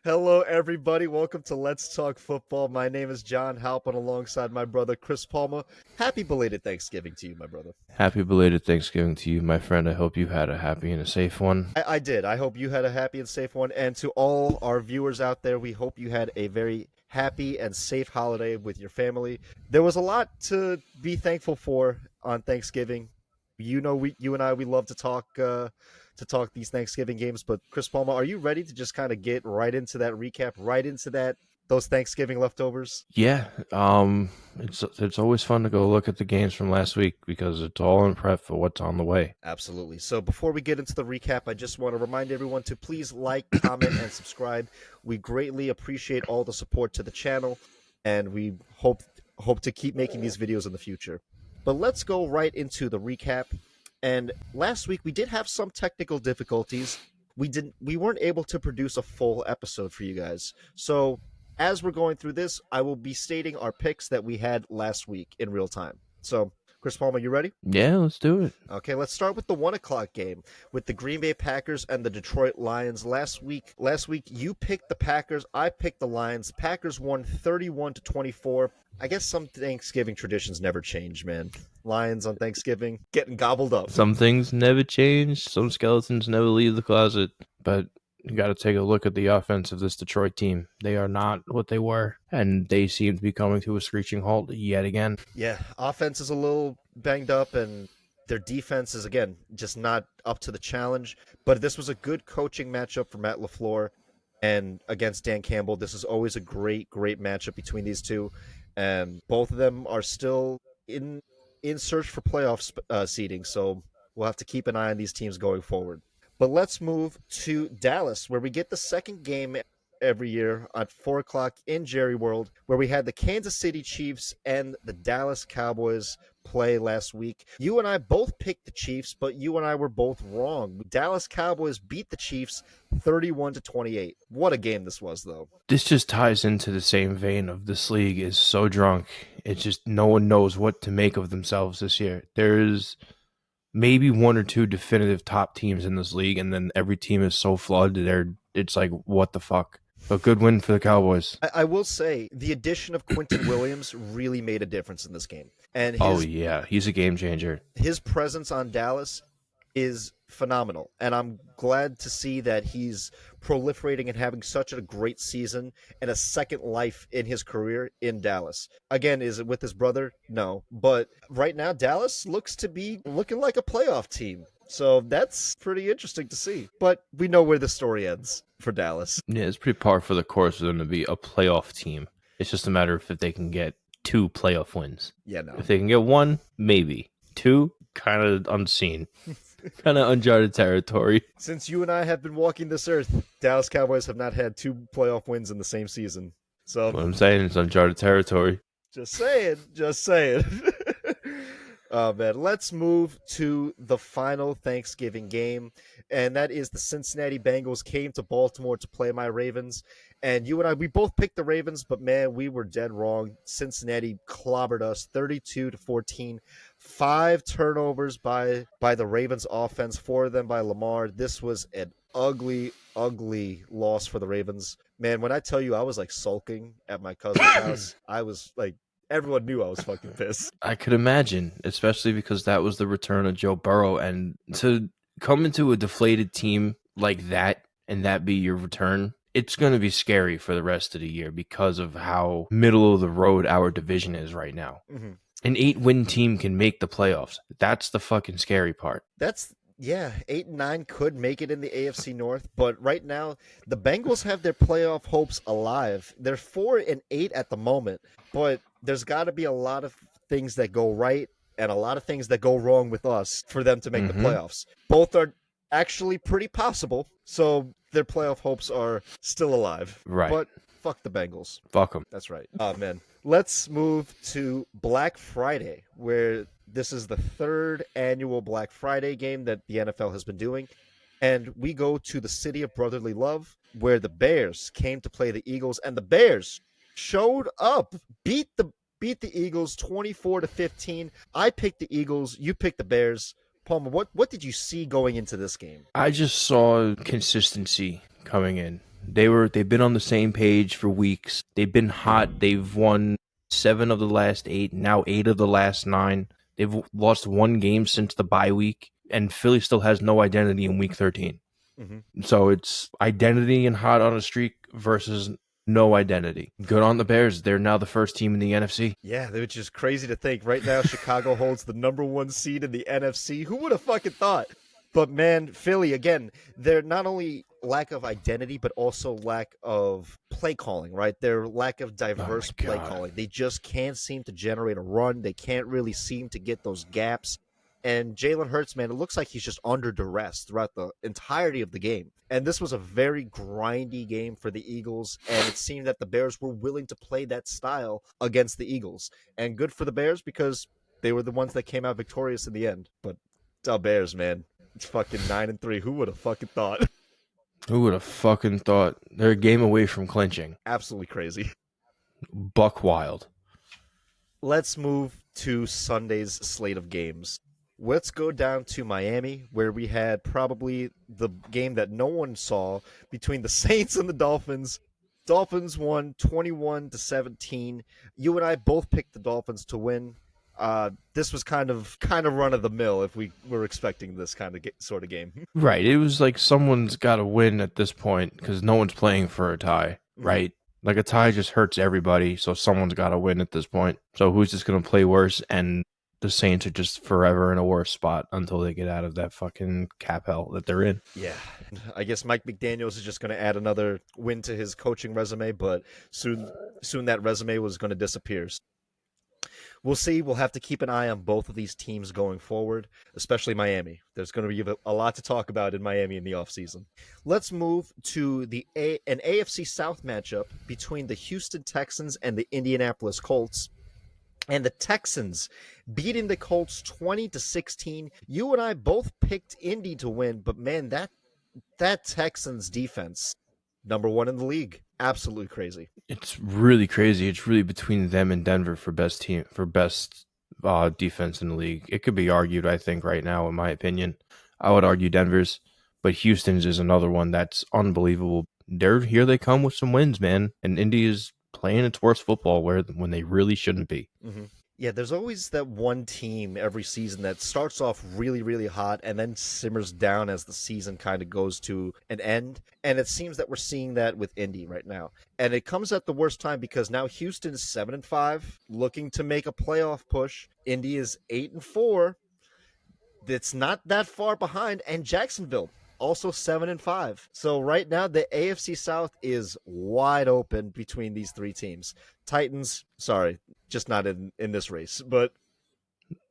Hello, everybody. Welcome to Let's Talk Football. My name is John Halpin alongside my brother, Chris Palmer. Happy belated Thanksgiving to you, my brother. Happy belated Thanksgiving to you, my friend. I hope you had a happy and a safe one. I did. I hope you had a happy and safe one. And to all our viewers out there, we hope you had a very happy and safe holiday with your family. There was a lot to be thankful for on Thanksgiving. You and I, we love to talk these Thanksgiving games. But Chris Palmer, are you ready to just kind of get right into that recap, right into those Thanksgiving leftovers? Yeah, it's always fun to go look at the games from last week because it's all in prep for what's on the way. Absolutely. So before we get into the recap, I just want to remind everyone to please like, comment, and subscribe. We greatly appreciate all the support to the channel, and we hope to keep making these videos in the future. But let's go right into the recap. And last week we did have some technical difficulties. We weren't able to produce a full episode for you guys. So as we're going through this, I will be stating our picks that we had last week in real time. So Chris Palmer, you ready? Yeah, let's do it. Okay, let's start with the 1 o'clock game with the Green Bay Packers and the Detroit Lions. Last week you picked the Packers, I picked the Lions. The Packers won 31-24. I guess some Thanksgiving traditions never change, man. Lions on Thanksgiving getting gobbled up. Some things never change. Some skeletons never leave the closet. But you got to take a look at the offense of this Detroit team. They are not what they were, and they seem to be coming to a screeching halt yet again. Yeah, offense is a little banged up, and their defense is, again, just not up to the challenge. But this was a good coaching matchup for Matt LaFleur and against Dan Campbell. This is always a great matchup between these two. And both of them are still in search for playoff seeding, so we'll have to keep an eye on these teams going forward. But let's move to Dallas, where we get the second game every year at 4 o'clock in Jerry World, where we had the Kansas City Chiefs and the Dallas Cowboys play last week. You and I both picked the Chiefs, but you and I were both wrong. Dallas Cowboys beat the Chiefs 31-28. What a game this was, though. This just ties into the same vein of this league is so drunk. It's just no one knows what to make of themselves this year. There's maybe one or two definitive top teams in this league, and then every team is so flawed it's like, what the fuck? A good win for the Cowboys. I will say the addition of Quentin Williams really made a difference in this game. And he's a game changer. His presence on Dallas is phenomenal. And I'm glad to see that he's proliferating and having such a great season and a second life in his career in Dallas. Again, is it with his brother? No. But right now, Dallas looks to be looking like a playoff team. So that's pretty interesting to see. But we know where the story ends for Dallas. Yeah, it's pretty par for the course for them to be a playoff team. It's just a matter of if they can get 2 playoff wins. Yeah, no. If they can get 1, maybe. 2, kind of unseen. Kind of uncharted territory. Since you and I have been walking this earth, Dallas Cowboys have not had 2 playoff wins in the same season. So what I'm saying is uncharted territory. Just saying. Oh, man. Let's move to the final Thanksgiving game, and that is the Cincinnati Bengals came to Baltimore to play my Ravens. And you and I, we both picked the Ravens, but, man, we were dead wrong. Cincinnati clobbered us 32-14. 5 turnovers by the Ravens offense, 4 of them by Lamar. This was an ugly loss for the Ravens. Man, when I tell you I was, like, sulking at my cousin's house, I was, like, everyone knew I was fucking pissed. I could imagine, especially because that was the return of Joe Burrow. And to come into a deflated team like that and that be your return, it's going to be scary for the rest of the year because of how middle of the road our division is right now. Mm-hmm. An 8-win team can make the playoffs. That's the fucking scary part. 8-9 could make it in the AFC North, but right now the Bengals have their playoff hopes alive. They're 4-8 at the moment, but there's got to be a lot of things that go right and a lot of things that go wrong with us for them to make the playoffs. Both are actually pretty possible, so their playoff hopes are still alive. Right. But fuck the Bengals. Fuck them. That's right. Oh, man. Let's move to Black Friday, where this is the 3rd annual Black Friday game that the NFL has been doing. And we go to the city of brotherly love, where the Bears came to play the Eagles, and the Bears showed up, beat the Eagles 24-15. I picked the Eagles, you picked the Bears. Palmer, what did you see going into this game? I just saw consistency coming in. They've been on the same page for weeks. They've been hot. They've won 7 of the last 8, now 8 of the last 9. They've lost one game since the bye week, and Philly still has no identity in week 13. Mm-hmm. So it's identity and hot on a streak versus no identity. Good on the Bears. They're now the first team in the NFC. Yeah, which is crazy to think. Right now, Chicago holds the number 1 seed in the NFC. Who would have fucking thought? But man, Philly, again, they're not only lack of identity, but also lack of play calling, right? Their lack of diverse play calling. They just can't seem to generate a run. They can't really seem to get those gaps. And Jalen Hurts, man, it looks like he's just under duress throughout the entirety of the game. And this was a very grindy game for the Eagles. And it seemed that the Bears were willing to play that style against the Eagles. And good for the Bears because they were the ones that came out victorious in the end. But the Bears, man, it's fucking 9-3. Who would have fucking thought? Who would have fucking thought? They're a game away from clinching. Absolutely crazy. Buck wild. Let's move to Sunday's slate of games. Let's go down to Miami, where we had probably the game that no one saw between the Saints and the Dolphins. Dolphins won 21-17. You and I both picked the Dolphins to win. This was kind of run of the mill if we were expecting this kind of sort of game. Right. It was like someone's got to win at this point because no one's playing for a tie, right? Like a tie just hurts everybody, so someone's got to win at this point. So who's just going to play worse? And the Saints are just forever in a worse spot until they get out of that fucking cap hell that they're in. Yeah. I guess Mike McDaniels is just going to add another win to his coaching resume, but soon that resume was going to disappear. We'll see. We'll have to keep an eye on both of these teams going forward, especially Miami. There's going to be a lot to talk about in Miami in the offseason. Let's move to an AFC South matchup between the Houston Texans and the Indianapolis Colts. And the Texans beating the Colts 20-16. You and I both picked Indy to win, but man, that Texans defense, number 1 in the league. Absolutely crazy. It's really crazy. It's really between them and Denver for best defense in the league. It could be argued, I think, right now, in my opinion. I would argue Denver's, but Houston's is another one that's unbelievable. Here they come with some wins, man. And Indy is playing its worst football when they really shouldn't be. Mm-hmm. Yeah, there's always that one team every season that starts off really, really hot and then simmers down as the season kind of goes to an end. And it seems that we're seeing that with Indy right now. And it comes at the worst time because now Houston is 7-5, looking to make a playoff push. Indy is 8-4. It's not that far behind. And Jacksonville, also 7-5. So right now, the AFC South is wide open between these 3 teams. Titans, sorry, just not in this race, but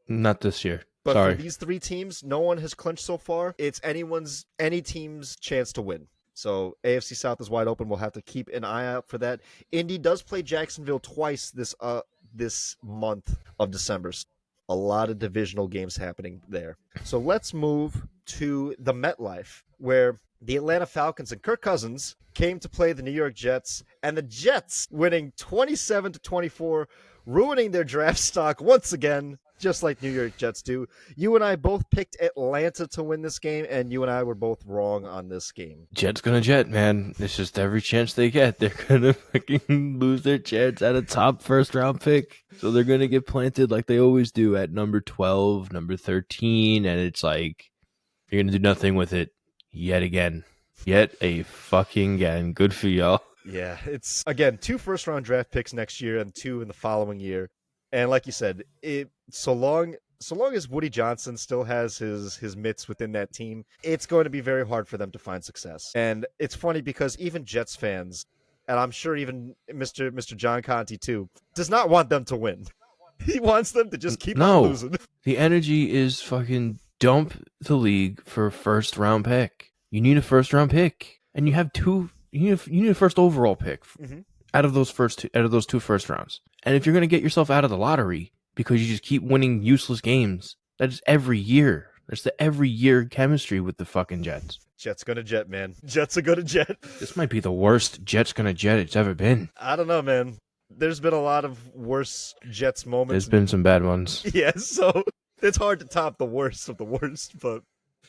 not this year. But sorry. For these 3 teams, no one has clinched so far. It's any team's chance to win. So AFC South is wide open. We'll have to keep an eye out for that. Indy does play Jacksonville twice this month of December. A lot of divisional games happening there. So let's move to the MetLife, where the Atlanta Falcons and Kirk Cousins came to play the New York Jets, and the Jets winning 27-24, ruining their draft stock once again, just like New York Jets do. You and I both picked Atlanta to win this game, and you and I were both wrong on this game. Jets gonna jet, man. It's just every chance they get, they're gonna fucking lose their chance at a top first-round pick. So they're gonna get planted like they always do at number 12, number 13, and it's like, you're gonna do nothing with it yet again. Yet a fucking again. Good for y'all. Yeah, it's, again, 2 first-round draft picks next year and 2 in the following year. And like you said, so long as Woody Johnson still has his mitts within that team, it's going to be very hard for them to find success. And it's funny because even Jets fans, and I'm sure even Mr. John Conte too, does not want them to win. He wants them to just keep on losing. The energy is fucking dump the league for a first-round pick. You need a first-round pick, and you have 2. You need a first overall pick. Mm-hmm. Out of those 2 first rounds. And if you're going to get yourself out of the lottery because you just keep winning useless games, that is every year. That's the every year chemistry with the fucking Jets. Jets gonna jet, man. Jets are gonna jet. This might be the worst Jets gonna jet it's ever been. I don't know, man. There's been a lot of worse Jets moments. There's been some bad ones. Yeah, so it's hard to top the worst of the worst, but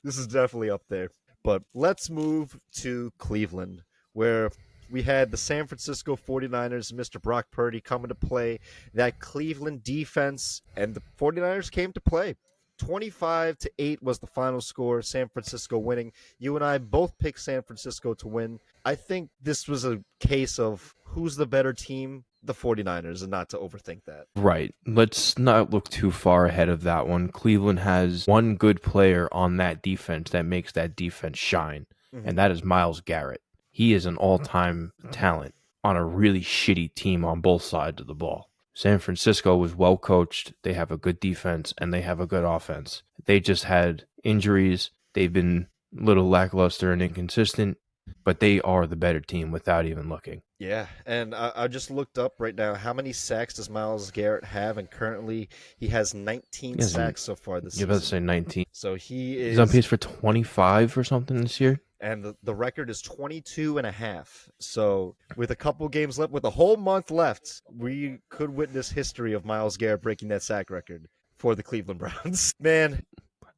this is definitely up there. But let's move to Cleveland, where we had the San Francisco 49ers, Mr. Brock Purdy, coming to play that Cleveland defense, and the 49ers came to play. 25-8 was the final score, San Francisco winning. You and I both picked San Francisco to win. I think this was a case of who's the better team, the 49ers, and not to overthink that. Right. Let's not look too far ahead of that one. Cleveland has one good player on that defense that makes that defense shine, and that is Myles Garrett. He is an all-time talent on a really shitty team on both sides of the ball. San Francisco was well coached. They have a good defense, and they have a good offense. They just had injuries. They've been a little lackluster and inconsistent, but they are the better team without even looking. Yeah, and I just looked up right now, how many sacks does Myles Garrett have? And currently he has 19 sacks so far this season. You're about to say 19. So He's on pace for 25 or something this year. And the record is 22.5. So with a couple games left, with a whole month left, we could witness history of Myles Garrett breaking that sack record for the Cleveland Browns. Man.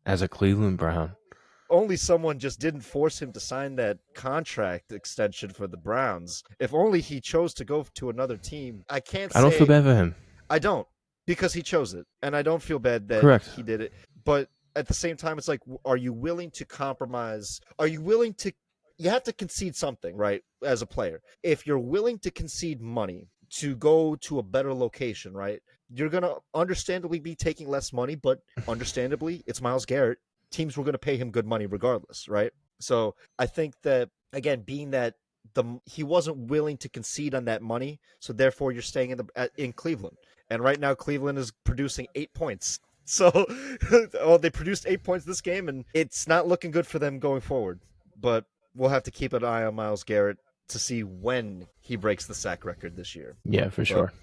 As a Cleveland Brown. Only someone just didn't force him to sign that contract extension for the Browns. If only he chose to go to another team. I don't feel bad for him. I don't, because he chose it. And I don't feel bad that he did it. But at the same time, it's like, are you willing to compromise? Are you willing to, you have to concede something, right, as a player. If you're willing to concede money to go to a better location, right, you're going to understandably be taking less money, but understandably, it's Myles Garrett. Teams were going to pay him good money regardless, right? So I think that, again, being that he wasn't willing to concede on that money, so therefore you're staying in Cleveland. And right now, Cleveland is producing 8 points. So, they produced 8 points this game, and it's not looking good for them going forward. But we'll have to keep an eye on Myles Garrett to see when he breaks the sack record this year. Yeah, for sure.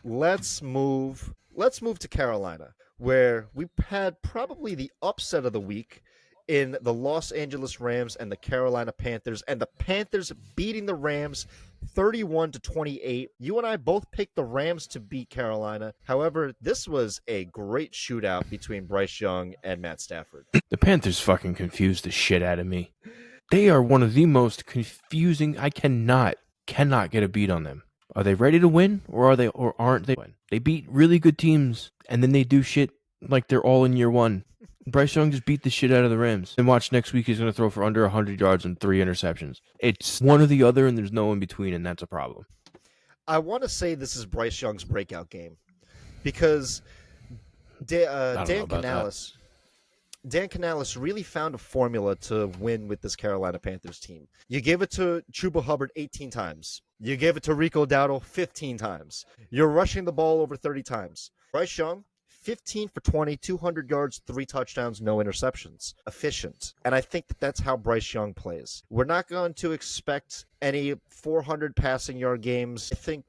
Let's move to Carolina, where we had probably the upset of the week in the Los Angeles Rams and the Carolina Panthers, and the Panthers beating the Rams 31-28. You and I both picked the Rams to beat Carolina. However, this was a great shootout between Bryce Young and Matt Stafford. The Panthers fucking confused the shit out of me. They are one of the most confusing. I cannot get a beat on them. Are they ready to win, or aren't they? They beat really good teams, and then they do shit like they're all in year one. Bryce Young just beat the shit out of the Rams. And watch, next week he's going to throw for under 100 yards and 3 interceptions. It's one or the other, and there's no in between, and that's a problem. I want to say this is Bryce Young's breakout game, because Dan Canales really found a formula to win with this Carolina Panthers team. You give it to Chuba Hubbard 18 times. You give it to Rico Dowdle 15 times. You're rushing the ball over 30 times. Bryce Young, 15 for 20, 200 yards, 3 touchdowns, no interceptions. Efficient. And I think that's how Bryce Young plays. We're not going to expect any 400 passing yard games. I think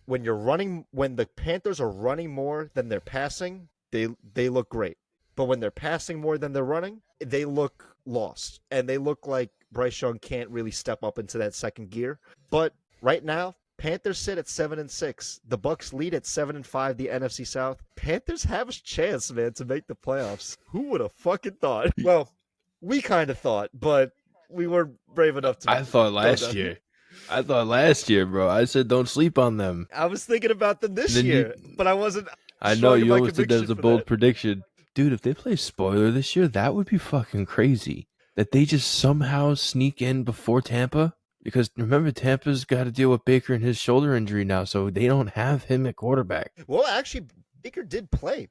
when the Panthers are running more than they're passing, they look great. But when they're passing more than they're running, they look lost. And they look like Bryce Young can't really step up into that second gear. But right now, Panthers sit at 7-6. The Bucs lead at 7-5. The NFC South. Panthers have a chance, man, to make the playoffs. Who would have fucking thought? Well, we kind of thought, but we weren't brave enough to. I thought last year, bro. I said don't sleep on them. I was thinking about them this year, but I wasn't. I know you always did that as a bold prediction, dude. If they play spoiler this year, that would be fucking crazy. That they just somehow sneak in before Tampa. Because remember, Tampa's got to deal with Baker and his shoulder injury now, so they don't have him at quarterback. Well, actually, Baker did play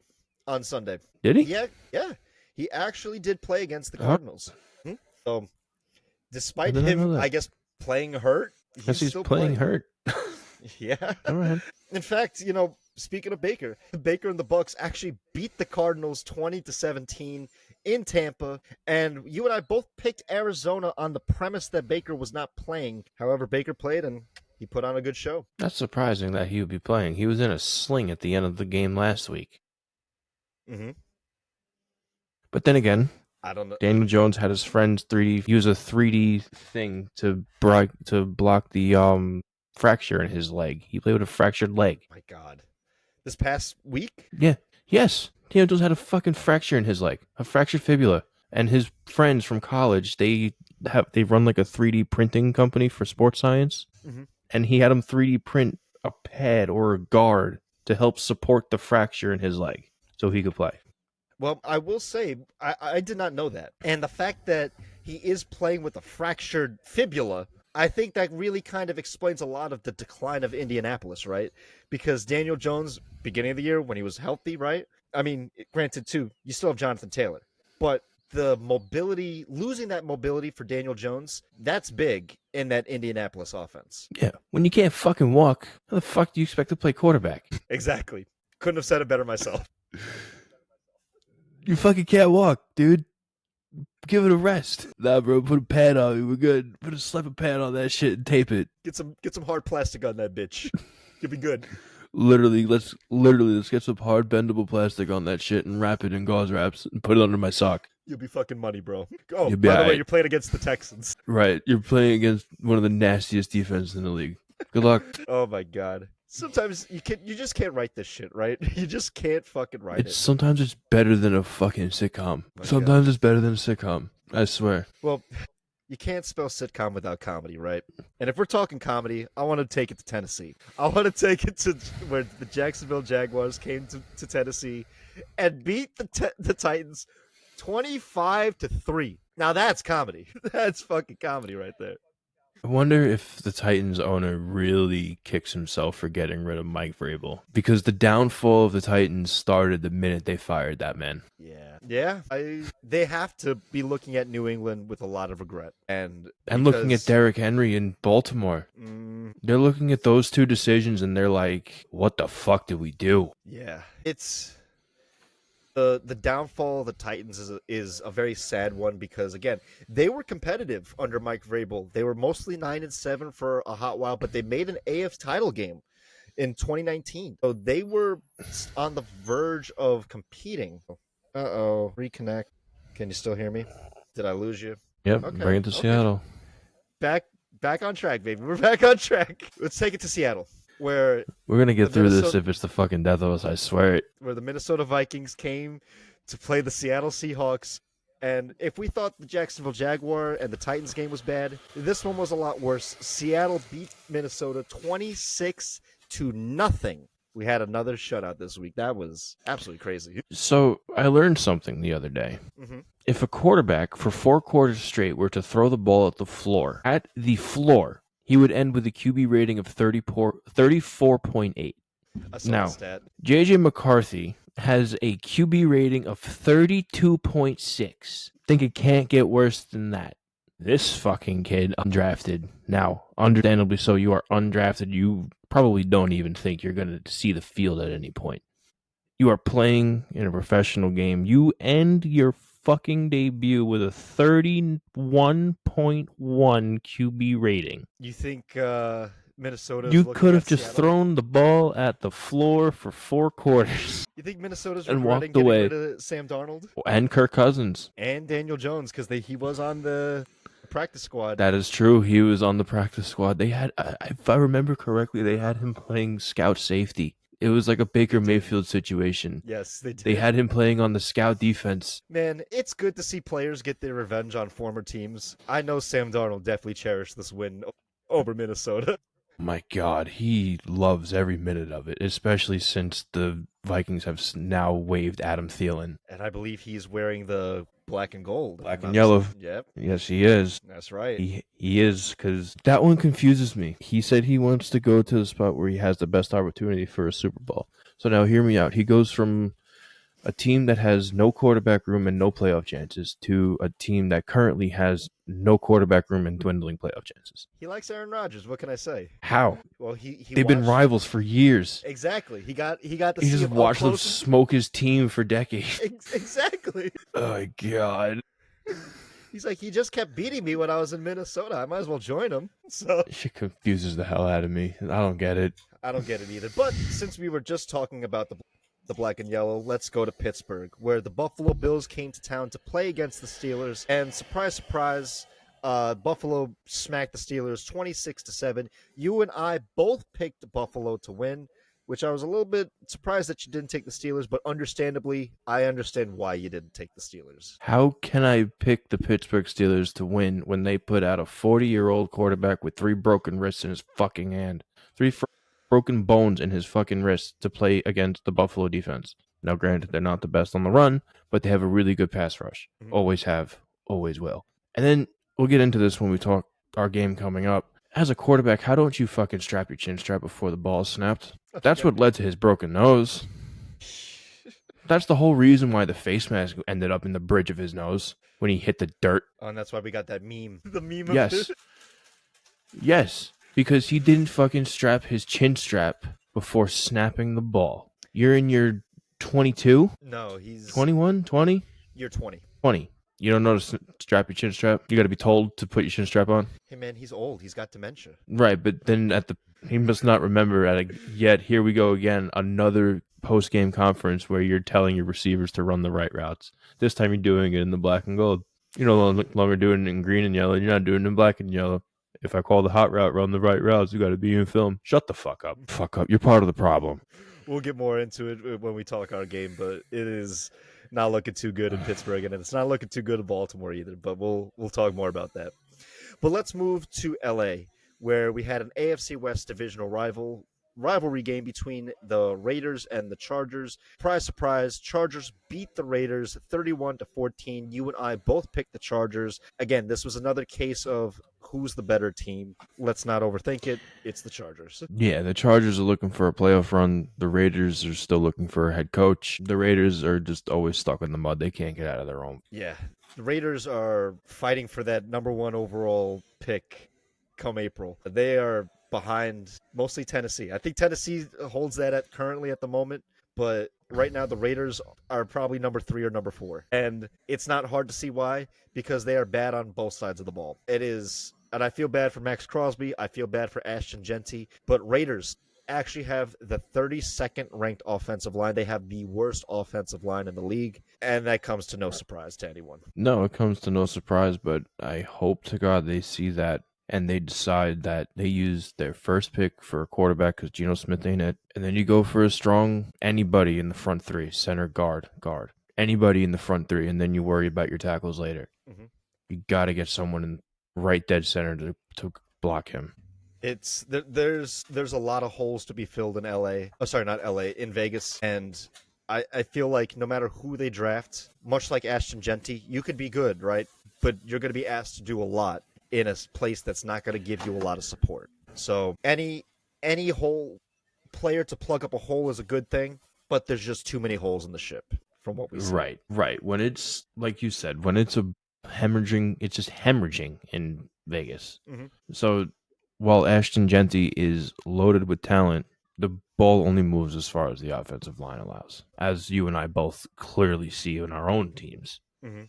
on Sunday. Did he? Yeah. He actually did play against the Cardinals. So, despite him, I guess, playing hurt, he's still playing hurt. Yeah. All right. In fact, speaking of Baker and the Bucs actually beat the Cardinals 20-17 in Tampa, and you and I both picked Arizona on the premise that Baker was not playing. However, Baker played, and he put on a good show. That's surprising that he would be playing. He was in a sling at the end of the game last week. Mm-hmm. But then again, I don't know. Daniel Jones had his friends use a 3D thing to block the fracture in his leg. He played with a fractured leg. My God. This past week? Yeah. Yes. Daniel Jones had a fucking fracture in his leg, a fractured fibula. And his friends from college, they they run like a 3D printing company for sports science, Mm-hmm. and he had him 3D print a pad or a guard to help support the fracture in his leg so he could play. Well, I will say I did not know that, and the fact that he is playing with a fractured fibula, I think that really kind of explains a lot of the decline of Indianapolis, right? Because Daniel Jones, beginning of the year when he was healthy, right? I mean, granted, too, you still have Jonathan Taylor, but the mobility, losing that mobility for Daniel Jones, that's big in that Indianapolis offense. Yeah, when you can't fucking walk, how the fuck do you expect to play quarterback? Exactly. Couldn't have said it better myself. You fucking can't walk, dude. Give it a rest. Nah, bro, put a pad on it. We're good. Slap a pad on that shit and tape it. Get some hard plastic on that bitch. You'll be good. Let's get some hard bendable plastic on that shit and wrap it in gauze wraps and put it under my sock. You'll be fucking money, bro. Oh, You'll be by the way, alright. you're playing against the Texans. Right, you're playing against one of the nastiest defenses in the league. Good luck. Oh my god. Sometimes you just can't write this shit, right? You just can't fucking write it. Sometimes it's better than a fucking sitcom. My Sometimes it's better than a sitcom. I swear. Well, you can't spell sitcom without comedy, right? And if we're talking comedy, I want to take it to Tennessee. I want to take it to where the Jacksonville Jaguars came to Tennessee and beat the Titans 25-3. Now that's comedy. That's fucking comedy right there. I wonder if the Titans owner really kicks himself for getting rid of Mike Vrabel, because the downfall of the Titans started the minute they fired that man. Yeah. They have to be looking at New England with a lot of regret, and looking at Derrick Henry in Baltimore. They're looking at those two decisions and they're like, "What the fuck did we do?" Yeah, it's the downfall of the Titans is a very sad one, because again, they were competitive under Mike Vrabel. They were mostly 9-7 for a hot while, but they made an AFC title game in 2019. So they were on the verge of competing. Uh-oh, reconnect. Can you still hear me? Did I lose you? Yep, okay. Bring it to Seattle. Back on track, baby. We're back on track. Let's take it to Seattle, where we're gonna get through this if it's the fucking death of us. I swear it. Where the Minnesota Vikings came to play the Seattle Seahawks, and if we thought the Jacksonville Jaguar and the Titans game was bad, this one was a lot worse. Seattle beat Minnesota 26-0. We had another shutout this week. That was absolutely crazy. So I learned something the other day. Mm-hmm. If a quarterback for 4 quarters straight were to throw the ball at the floor, he would end with a QB rating of 34.8. Now, J.J. McCarthy has a QB rating of 32.6. Think it can't get worse than that. This fucking kid, undrafted. Now, understandably so, you are undrafted. You probably don't even think you're going to see the field at any point. You are playing in a professional game. You end your fucking debut with a 31.1 QB rating. You think Minnesota? You could have just thrown the ball at the floor for 4 quarters. You think Minnesota's and regretting walked away. Getting rid of Sam Darnold and Kirk Cousins and Daniel Jones, because he was on the practice squad. That is true. He was on the practice squad. They had, if I remember correctly, they had him playing scout safety. It was like a Baker Mayfield situation. Yes, they did. They had him playing on the scout defense. Man, it's good to see players get their revenge on former teams. I know Sam Darnold definitely cherished this win over Minnesota. My God, he loves every minute of it, especially since the Vikings have now waived Adam Thielen. And I believe he's wearing the black and gold. Black and yellow. Yep. Yes, he is. That's right. He is, because that one confuses me. He said he wants to go to the spot where he has the best opportunity for a Super Bowl. So now hear me out. He goes from a team that has no quarterback room and no playoff chances to a team that currently has no quarterback room and dwindling playoff chances. He likes Aaron Rodgers. What can I say? How? Well, they've been rivals for years. Exactly. He got to he just watched them smoke his team for decades. Exactly. Oh my God. He's like, he just kept beating me when I was in Minnesota. I might as well join him. So shit confuses the hell out of me. I don't get it. I don't get it either. But since we were just talking about the black and yellow, let's go to Pittsburgh, where the Buffalo Bills came to town to play against the Steelers. And surprise, surprise, Buffalo smacked the Steelers 26-7. You and I both picked Buffalo to win. which I was a little bit surprised that you didn't take the Steelers, but understandably, I understand why you didn't take the Steelers. How can I pick the Pittsburgh Steelers to win when they put out a 40-year-old quarterback with 3 broken wrists in his fucking hand? 3 broken bones in his fucking wrist to play against the Buffalo defense. Now, granted, they're not the best on the run, but they have a really good pass rush. Always have, always will. And then we'll get into this when we talk our game coming up. As a quarterback, how don't you fucking strap your chin strap before the ball is snapped? That's what led to his broken nose. That's the whole reason why the face mask ended up in the bridge of his nose when he hit the dirt. Oh, and that's why we got that meme. The meme Yes. of it. Yes, because he didn't fucking strap his chin strap before snapping the ball. You're in your 22? No, he's 21? 20? You're 20. 20. You don't know to strap your chin strap? You got to be told to put your chin strap on? Hey, man, he's old. He's got dementia. Right, but then he must not remember yet. Here we go again. Another post-game conference where you're telling your receivers to run the right routes. This time you're doing it in the black and gold. You're no longer doing it in green and yellow. You're not doing it in black and yellow. If I call the hot route, run the right routes, you got to be in film. Shut the fuck up. Fuck up. You're part of the problem. We'll get more into it when we talk our game, but it is not looking too good in Pittsburgh, and it's not looking too good in Baltimore either, but we'll talk more about that. But let's move to LA, where we had an AFC West divisional rivalry game between the Raiders and the Chargers. Surprise, surprise, Chargers beat the Raiders 31-14. You and I both picked the Chargers. Again, this was another case of who's the better team. Let's not overthink it. It's the Chargers. Yeah, the Chargers are looking for a playoff run. The Raiders are still looking for a head coach. The Raiders are just always stuck in the mud. They can't get out of their own. Yeah, the Raiders are fighting for that number 1 overall pick come April. They are behind mostly Tennessee. I think Tennessee holds that currently at the moment, but right now the Raiders are probably number 3 or number 4. And it's not hard to see why, because they are bad on both sides of the ball. It is, and I feel bad for Max Crosby, I feel bad for Ashton Genty, but Raiders actually have the 32nd ranked offensive line. They have the worst offensive line in the league, and that comes to no surprise to anyone. No, it comes to no surprise, but I hope to God they see that and they decide that they use their first pick for a quarterback because Geno Smith ain't it. And then you go for a strong anybody in the front 3, center, guard. Anybody in the front 3, and then you worry about your tackles later. Mm-hmm. You got to get someone in right dead center to block him. There's a lot of holes to be filled in LA. Oh, sorry, not LA, in Vegas. And I feel like no matter who they draft, much like Ashton Genty, you could be good, right? But you're going to be asked to do a lot in a place that's not going to give you a lot of support. So any whole player to plug up a hole is a good thing, but there's just too many holes in the ship from what we see. Right. When it's, like you said, when it's it's just hemorrhaging in Vegas. Mm-hmm. So while Ashton Genty is loaded with talent, the ball only moves as far as the offensive line allows, as you and I both clearly see in our own teams. Mm-hmm.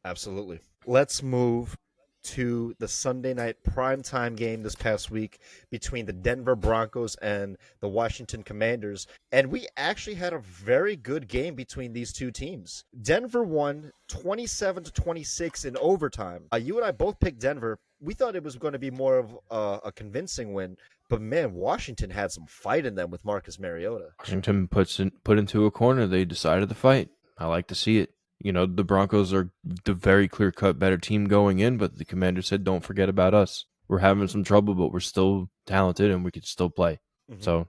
Absolutely. Let's move to the Sunday night primetime game this past week between the Denver Broncos and the Washington Commanders. And we actually had a very good game between these two teams. Denver won 27-26 in overtime. You and I both picked Denver. We thought it was going to be more of a convincing win. But, man, Washington had some fight in them with Marcus Mariota. Washington put into a corner. They decided to fight. I like to see it. You know, the Broncos are the very clear-cut better team going in, but the Commander said, don't forget about us. We're having some trouble, but we're still talented and we could still play. Mm-hmm. So,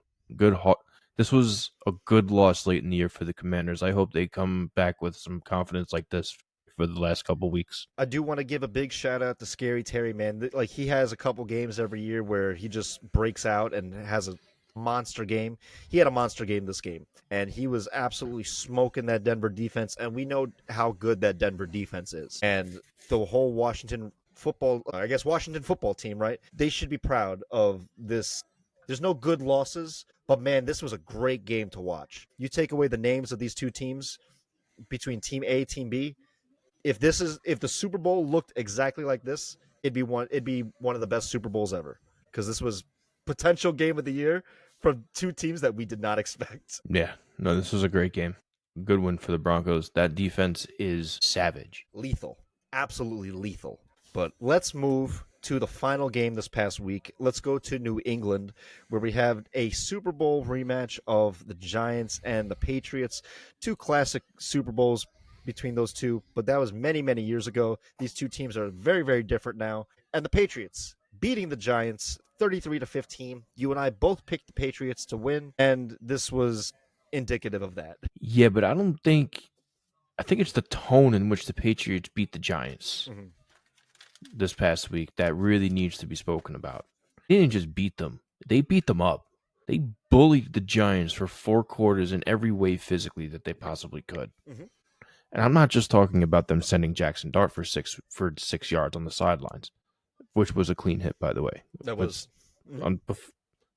this was a good loss late in the year for the Commanders. I hope they come back with some confidence like this for the last couple weeks. I do want to give a big shout-out to Scary Terry, man. Like, he has a couple games every year where he just breaks out and has a monster game. He had a monster game this game, and he was absolutely smoking that Denver defense, and we know how good that Denver defense is. And the whole Washington football team, right? They should be proud of this. There's no good losses, but man, this was a great game to watch. You take away the names of these two teams between Team A, Team B. If the Super Bowl looked exactly like this, it'd be one of the best Super Bowls ever, because this was potential game of the year from two teams that we did not expect. Yeah, no, this was a great game. Good win for the Broncos. That defense is savage. Lethal. Absolutely lethal. But let's move to the final game this past week. Let's go to New England, where we have a Super Bowl rematch of the Giants and the Patriots. Two classic Super Bowls between those two, but that was many, many years ago. These two teams are very, very different now. And the Patriots beating the Giants 33-15. You and I both picked the Patriots to win, and this was indicative of that. Yeah, but I think it's the tone in which the Patriots beat the Giants this past week that really needs to be spoken about. They didn't just beat them, they beat them up. They bullied the Giants for 4 quarters in every way physically that they possibly could. Mhm. And I'm not just talking about them sending Jackson Dart for 6 yards on the sidelines, which was a clean hit, by the way. That was It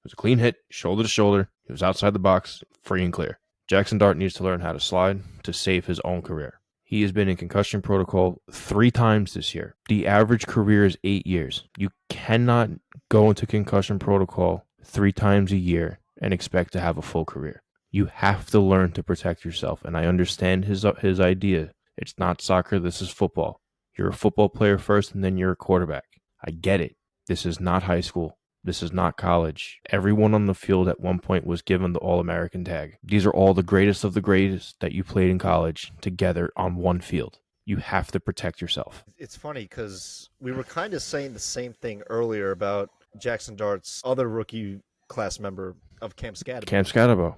was a clean hit, shoulder to shoulder. He was outside the box, free and clear. Jackson Dart needs to learn how to slide to save his own career. He has been in concussion protocol 3 times this year. The average career is 8 years. You cannot go into concussion protocol 3 times a year and expect to have a full career. You have to learn to protect yourself. And I understand his idea. It's not soccer, this is football. You're a football player first and then you're a quarterback. I get it. This is not high school. This is not college. Everyone on the field at one point was given the All-American tag. These are all the greatest of the greatest that you played in college together on one field. You have to protect yourself. It's funny because we were kind of saying the same thing earlier about Jackson Dart's other rookie class member of Camp Scadabo. Camp Scadabo.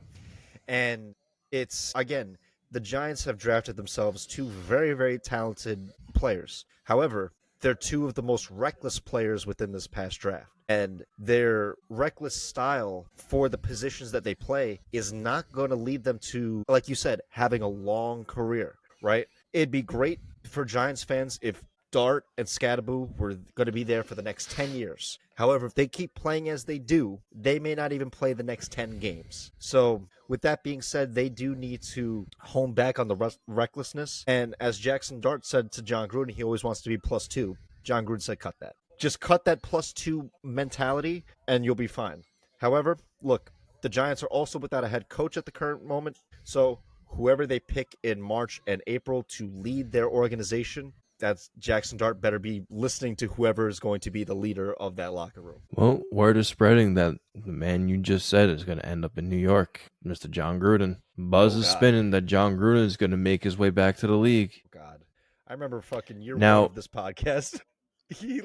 And it's, again, the Giants have drafted themselves two very, very talented players. However, they're two of the most reckless players within this past draft. And their reckless style for the positions that they play is not going to lead them to, like you said, having a long career, right? It'd be great for Giants fans if Dart and Scadaboo were going to be there for the next 10 years. However, if they keep playing as they do, they may not even play the next 10 games. So with that being said, they do need to hone back on the recklessness. And as Jackson Dart said to John Gruden, he always wants to be +2. John Gruden said, cut that. Just cut that +2 mentality and you'll be fine. However, look, the Giants are also without a head coach at the current moment. So whoever they pick in March and April to lead their organization, that's Jackson Dart better be listening to whoever is going to be the leader of that locker room. Well, word is spreading that the man you just said is going to end up in New York, Mr. John Gruden. Buzz is spinning that John Gruden is going to make his way back to the league. God, I remember fucking year Now, one of this podcast. He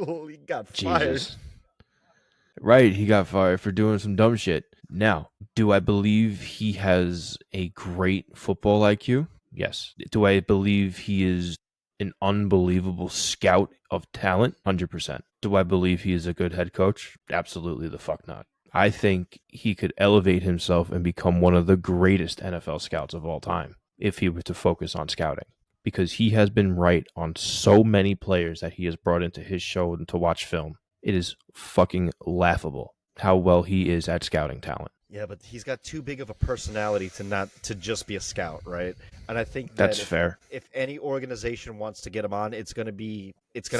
got fired. Jesus. Right, he got fired for doing some dumb shit. Now, do I believe he has a great football IQ? Yes. Do I believe he is an unbelievable scout of talent? 100%. Do I believe he is a good head coach? Absolutely the fuck not. I think he could elevate himself and become one of the greatest NFL scouts of all time if he were to focus on scouting. Because he has been right on so many players that he has brought into his show and to watch film. It is fucking laughable how well he is at scouting talent. Yeah, but he's got too big of a personality to just be a scout, right? And I think that's fair. If any organization wants to get him on, it's gonna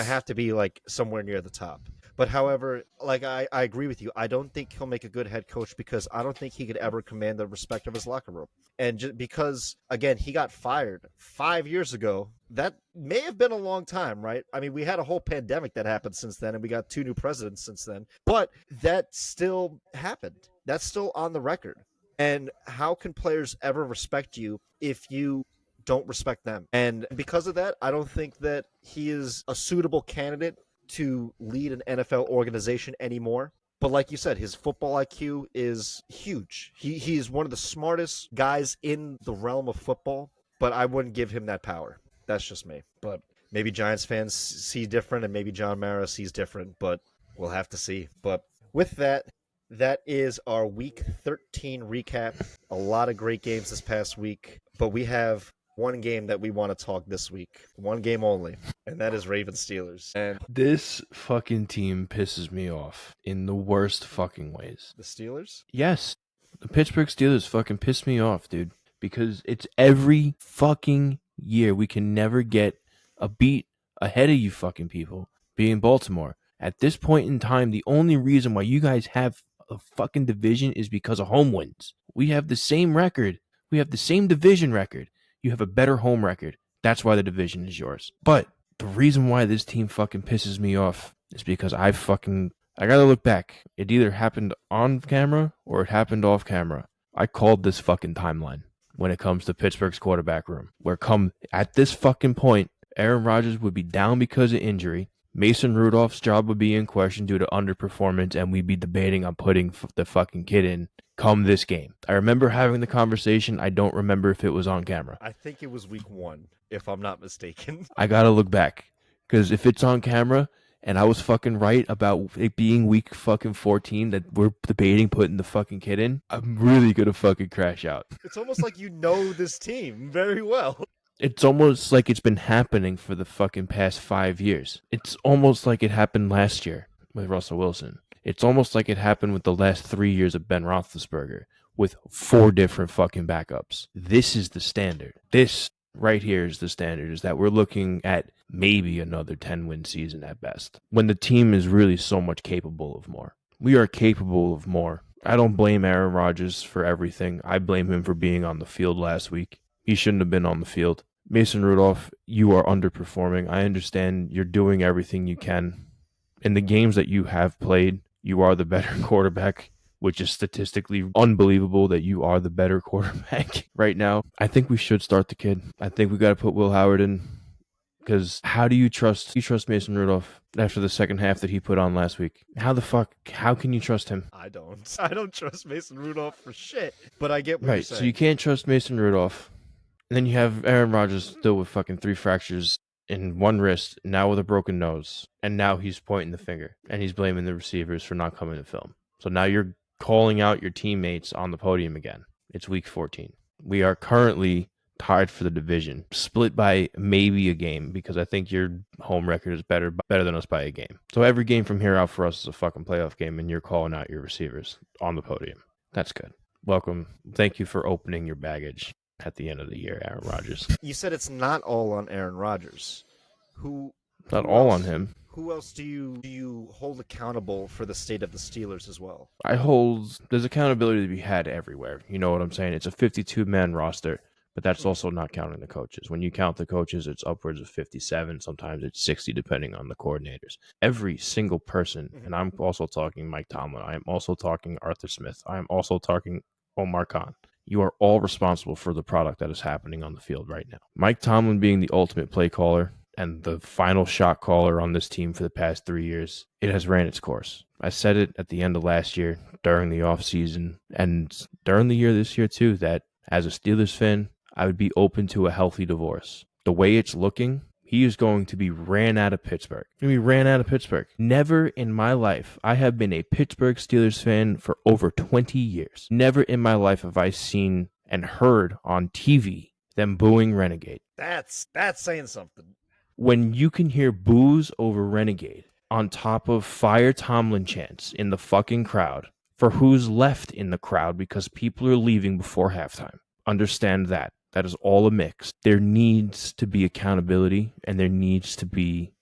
have to be like somewhere near the top. But however, like I agree with you. I don't think he'll make a good head coach because I don't think he could ever command the respect of his locker room. And just because, again, he got fired 5 years ago, that may have been a long time, right? I mean, we had a whole pandemic that happened since then, and we got 2 new presidents since then. But that still happened. That's still on the record. And how can players ever respect you if you don't respect them? And because of that, I don't think that he is a suitable candidate to lead an NFL organization anymore. But like you said, his football IQ is huge. He's one of the smartest guys in the realm of football, but I wouldn't give him that power. That's just me. But maybe Giants fans see different, and maybe John Mara sees different, but we'll have to see. But with that, that is our Week 13 recap. A lot of great games this past week, but we have one game that we want to talk this week. One game only, and that is Ravens-Steelers. And this fucking team pisses me off in the worst fucking ways. The Steelers? Yes. The Pittsburgh Steelers fucking piss me off, dude, because it's every fucking year we can never get a beat ahead of you fucking people, being Baltimore. At this point in time, the only reason why you guys have a fucking division is because of home wins. We have the same record. We have the same division record. You have a better home record. That's why the division is yours. But the reason why this team fucking pisses me off is because I gotta look back. It either happened on camera or it happened off camera. I called this fucking timeline when it comes to Pittsburgh's quarterback room. Where come at this fucking point, Aaron Rodgers would be down because of injury. Mason Rudolph's job would be in question due to underperformance, and we'd be debating on putting the fucking kid in come this game. I remember having the conversation. I don't remember if it was on camera. I think it was week 1, if I'm not mistaken. I gotta look back, because if it's on camera and I was fucking right about it being week fucking 14 that we're debating putting the fucking kid in, I'm really gonna fucking crash out. It's almost like you know this team very well. It's almost like it's been happening for the fucking past 5 years. It's almost like it happened last year with Russell Wilson. It's almost like it happened with the last 3 years of Ben Roethlisberger with 4 different fucking backups. This is the standard. This right here is the standard, is that we're looking at maybe another 10-win season at best, when the team is really so much capable of more. We are capable of more. I don't blame Aaron Rodgers for everything. I blame him for being on the field last week. He shouldn't have been on the field. Mason Rudolph, you are underperforming. I understand you're doing everything you can. In the games that you have played, you are the better quarterback, which is statistically unbelievable that you are the better quarterback right now. I think we should start the kid. I think we got to put Will Howard in, because how do you trust Mason Rudolph after the second half that he put on last week? How can you trust him? I don't trust Mason Rudolph for shit, but I get what you're Right, saying. so you can't trust Mason Rudolph. And then you have Aaron Rodgers still with fucking 3 fractures in one wrist, now with a broken nose, and now he's pointing the finger, and he's blaming the receivers for not coming to film. So now you're calling out your teammates on the podium again. It's week 14. We are currently tied for the division, split by maybe a game, because I think your home record is better than us by a game. So every game from here out for us is a fucking playoff game, and you're calling out your receivers on the podium. That's good. Welcome. Thank you for opening your baggage at the end of the year, Aaron Rodgers. You said it's not all on Aaron Rodgers. Not all on him. Who else do you hold accountable for the state of the Steelers as well? There's accountability to be had everywhere. You know what I'm saying? It's a 52-man roster, but that's also not counting the coaches. When you count the coaches, it's upwards of 57. Sometimes it's 60, depending on the coordinators. Every single person, and I'm also talking Mike Tomlin. I am also talking Arthur Smith. I am also talking Omar Khan. You are all responsible for the product that is happening on the field right now. Mike Tomlin being the ultimate play caller and the final shot caller on this team for the past 3 years, it has ran its course. I said it at the end of last year, during the offseason, and during the year this year too, that as a Steelers fan, I would be open to a healthy divorce. The way it's looking, he is going to be ran out of Pittsburgh. Never in my life, I have been a Pittsburgh Steelers fan for over 20 years. Never in my life have I seen and heard on TV them booing Renegade. That's saying something. When you can hear boos over Renegade on top of Fire Tomlin chants in the fucking crowd for who's left in the crowd because people are leaving before halftime, understand that. That is all a mix. There needs to be accountability, and there needs to be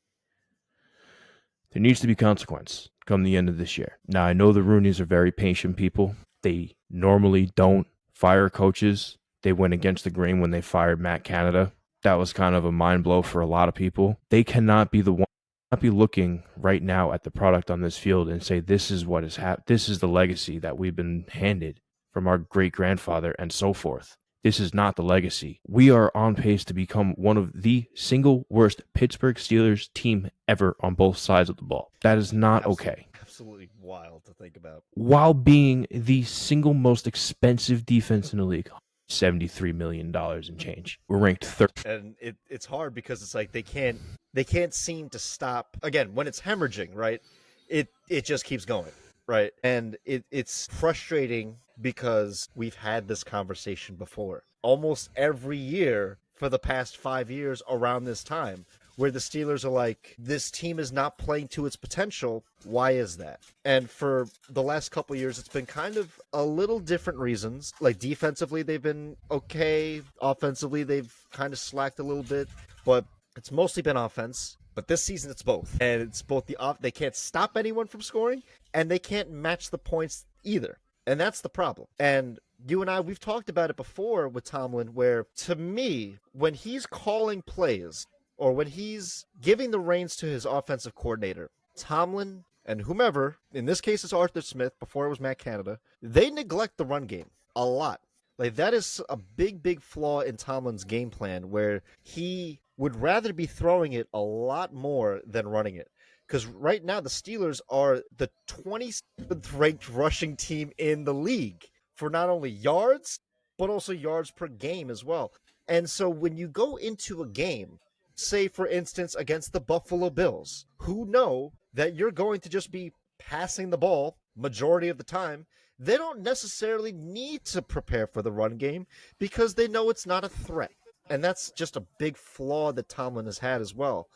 consequence come the end of this year. Now, I know the Rooneys are very patient people. They normally don't fire coaches. They went against the grain when they fired Matt Canada. That was kind of a mind blow for a lot of people. They cannot be the one. Not be looking right now at the product on this field and say this is what is this is the legacy that we've been handed from our great grandfather and so forth. This is not the legacy. We are on pace to become one of the single worst Pittsburgh Steelers team ever on both sides of the ball. That is not okay. Absolutely wild to think about. While being the single most expensive defense in the league, $73 million in change. We're ranked third. And it's hard because it's like they can't seem to stop. Again, when it's hemorrhaging, right? It just keeps going, right? And it's frustrating because we've had this conversation before. Almost every year for the past 5 years around this time, where the Steelers are like, this team is not playing to its potential. Why is that? And for the last couple of years, it's been kind of a little different reasons. Like defensively, they've been okay. Offensively, they've kind of slacked a little bit, but it's mostly been offense. But this season, it's both. And it's both they can't stop anyone from scoring, and they can't match the points either. And that's the problem. And you and I, we've talked about it before with Tomlin, where to me, when he's calling plays or when he's giving the reins to his offensive coordinator, Tomlin and whomever, in this case it's Arthur Smith, before it was Matt Canada, they neglect the run game a lot. Like that is a big flaw in Tomlin's game plan where he would rather be throwing it a lot more than running it. Because right now the Steelers are the 27th ranked rushing team in the league for not only yards, but also yards per game as well. And so when you go into a game, say for instance against the Buffalo Bills, who know that you're going to just be passing the ball majority of the time, they don't necessarily need to prepare for the run game because they know it's not a threat. And that's just a big flaw that Tomlin has had as well.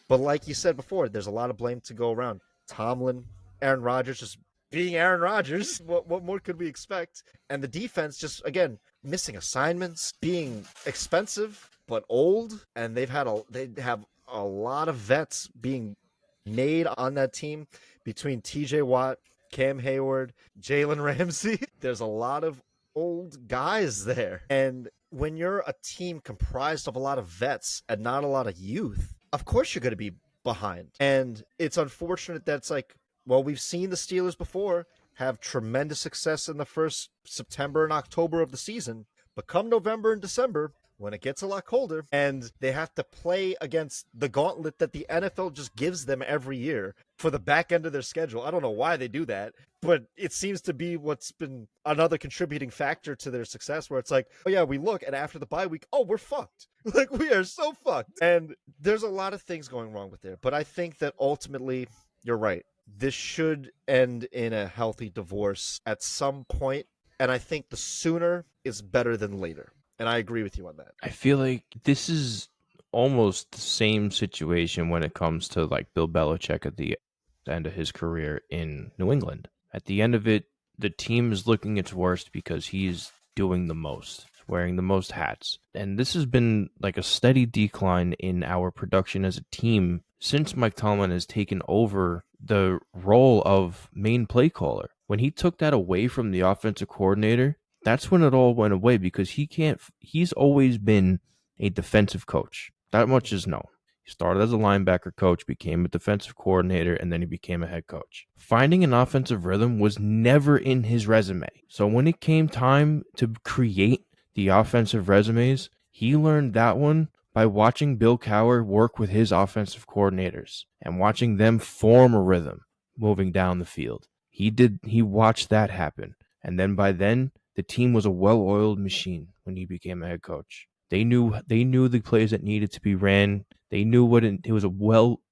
But like you said before, there's a lot of blame to go around. Tomlin, Aaron Rodgers just being Aaron Rodgers. What more could we expect? And the defense just again missing assignments, being expensive but old, and they have a lot of vets being made on that team between T.J. Watt, Cam Hayward, Jalen Ramsey. There's a lot of old guys there, and when you're a team comprised of a lot of vets and not a lot of youth, of course you're going to be behind. And it's unfortunate that it's like, well, we've seen the Steelers before have tremendous success in the first September and October of the season, but come November and December, when it gets a lot colder and they have to play against the gauntlet that the NFL just gives them every year for the back end of their schedule. I don't know why they do that, but it seems to be what's been another contributing factor to their success where it's like, oh yeah, we look and after the bye week, oh, we're fucked. Like we are so fucked. And there's a lot of things going wrong with there, but I think that ultimately you're right. This should end in a healthy divorce at some point, and I think the sooner is better than later. And I agree with you on that. I feel like this is almost the same situation when it comes to like Bill Belichick at the end of his career in New England. At the end of it, the team is looking its worst because he's doing the most, wearing the most hats. And this has been like a steady decline in our production as a team since Mike Tomlin has taken over the role of main play caller. When he took that away from the offensive coordinator, that's when it all went away because he's always been a defensive coach. That much is known. He started as a linebacker coach, became a defensive coordinator, and then he became a head coach. Finding an offensive rhythm was never in his resume. So when it came time to create the offensive resumes, he learned that one by watching Bill Cowher work with his offensive coordinators and watching them form a rhythm moving down the field. He watched that happen. And then by then, the team was a well-oiled machine when he became a head coach. They knew the plays that needed to be ran. They knew it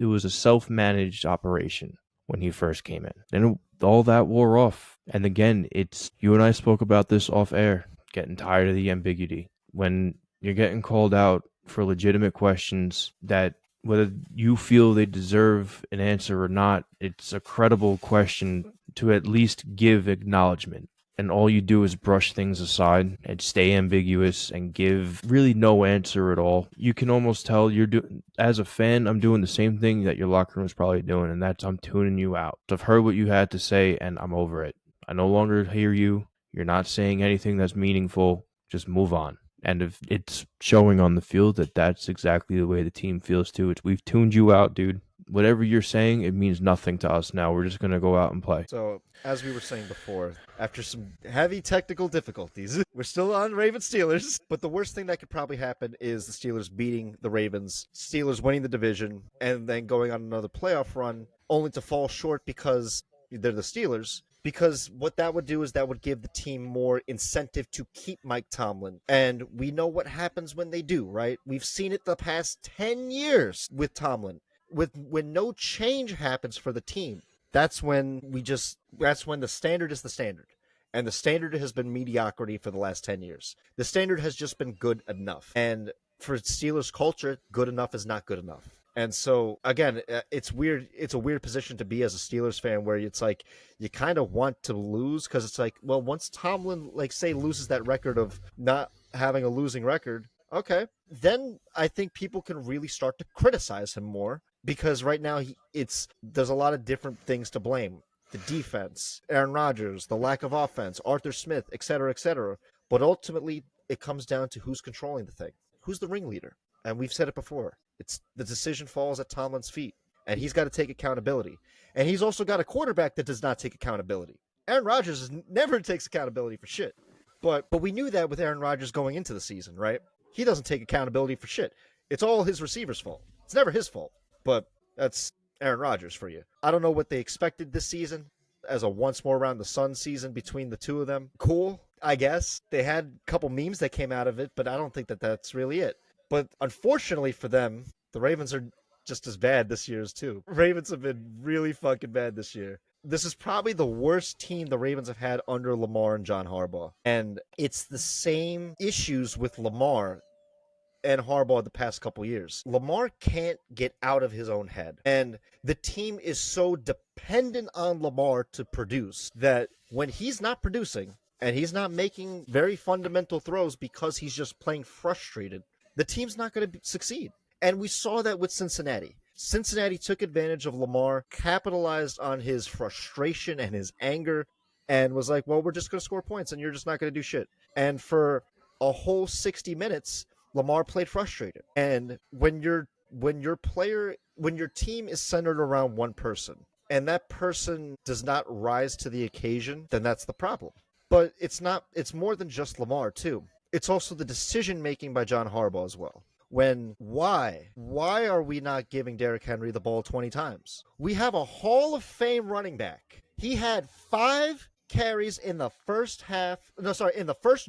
was a self-managed operation when he first came in. Then all that wore off. And again, it's you and I spoke about this off air, getting tired of the ambiguity. When you're getting called out for legitimate questions that whether you feel they deserve an answer or not, it's a credible question to at least give acknowledgement. And all you do is brush things aside and stay ambiguous and give really no answer at all. You can almost tell you're doing, as a fan, I'm doing the same thing that your locker room is probably doing, and that's I'm tuning you out. So I've heard what you had to say, and I'm over it. I no longer hear you. You're not saying anything that's meaningful. Just move on. And if it's showing on the field that that's exactly the way the team feels too, we've tuned you out, dude. Whatever you're saying, it means nothing to us now. We're just going to go out and play. So, as we were saying before, after some heavy technical difficulties, we're still on Ravens Steelers. But the worst thing that could probably happen is the Steelers beating the Ravens, Steelers winning the division, and then going on another playoff run, only to fall short because they're the Steelers. Because what that would do is that would give the team more incentive to keep Mike Tomlin. And we know what happens when they do, right? We've seen it the past 10 years with Tomlin. When no change happens for the team, that's when the standard is the standard. And the standard has been mediocrity for the last 10 years. The standard has just been good enough. And for Steelers culture, good enough is not good enough. And so, again, it's weird. It's a weird position to be as a Steelers fan where it's like you kind of want to lose because it's like, well, once Tomlin, like, say, loses that record of not having a losing record, okay, then I think people can really start to criticize him more because right now there's a lot of different things to blame. The defense, Aaron Rodgers, the lack of offense, Arthur Smith, et cetera, et cetera. But ultimately, it comes down to who's controlling the thing. Who's the ringleader? And we've said it before. It's the decision falls at Tomlin's feet. and he's got to take accountability. And he's also got a quarterback that does not take accountability. Aaron Rodgers never takes accountability for shit. But we knew that with Aaron Rodgers going into the season, right? He doesn't take accountability for shit. It's all his receiver's fault. It's never his fault. But that's Aaron Rodgers for you. I don't know what they expected this season as a once more around the sun season between the two of them. Cool, I guess. They had a couple memes that came out of it, but I don't think that that's really it. But unfortunately for them, the Ravens are just as bad this year as too. Ravens have been really fucking bad this year. This is probably the worst team the Ravens have had under Lamar and John Harbaugh. And it's the same issues with Lamar and Harbaugh the past couple years. Lamar can't get out of his own head. And the team is so dependent on Lamar to produce that when he's not producing and he's not making very fundamental throws because he's just playing frustrated, the team's not going to succeed. And we saw that with Cincinnati. Cincinnati took advantage of Lamar, capitalized on his frustration and his anger, and was like, well, we're just going to score points and you're just not going to do shit. And for a whole 60 minutes, Lamar played frustrated. And when your team is centered around one person and that person does not rise to the occasion, then that's the problem. But it's more than just Lamar too. It's also the decision making by John Harbaugh as well. Why are we not giving Derrick Henry the ball 20 times? We have a Hall of Fame running back. He had 5 carries in the first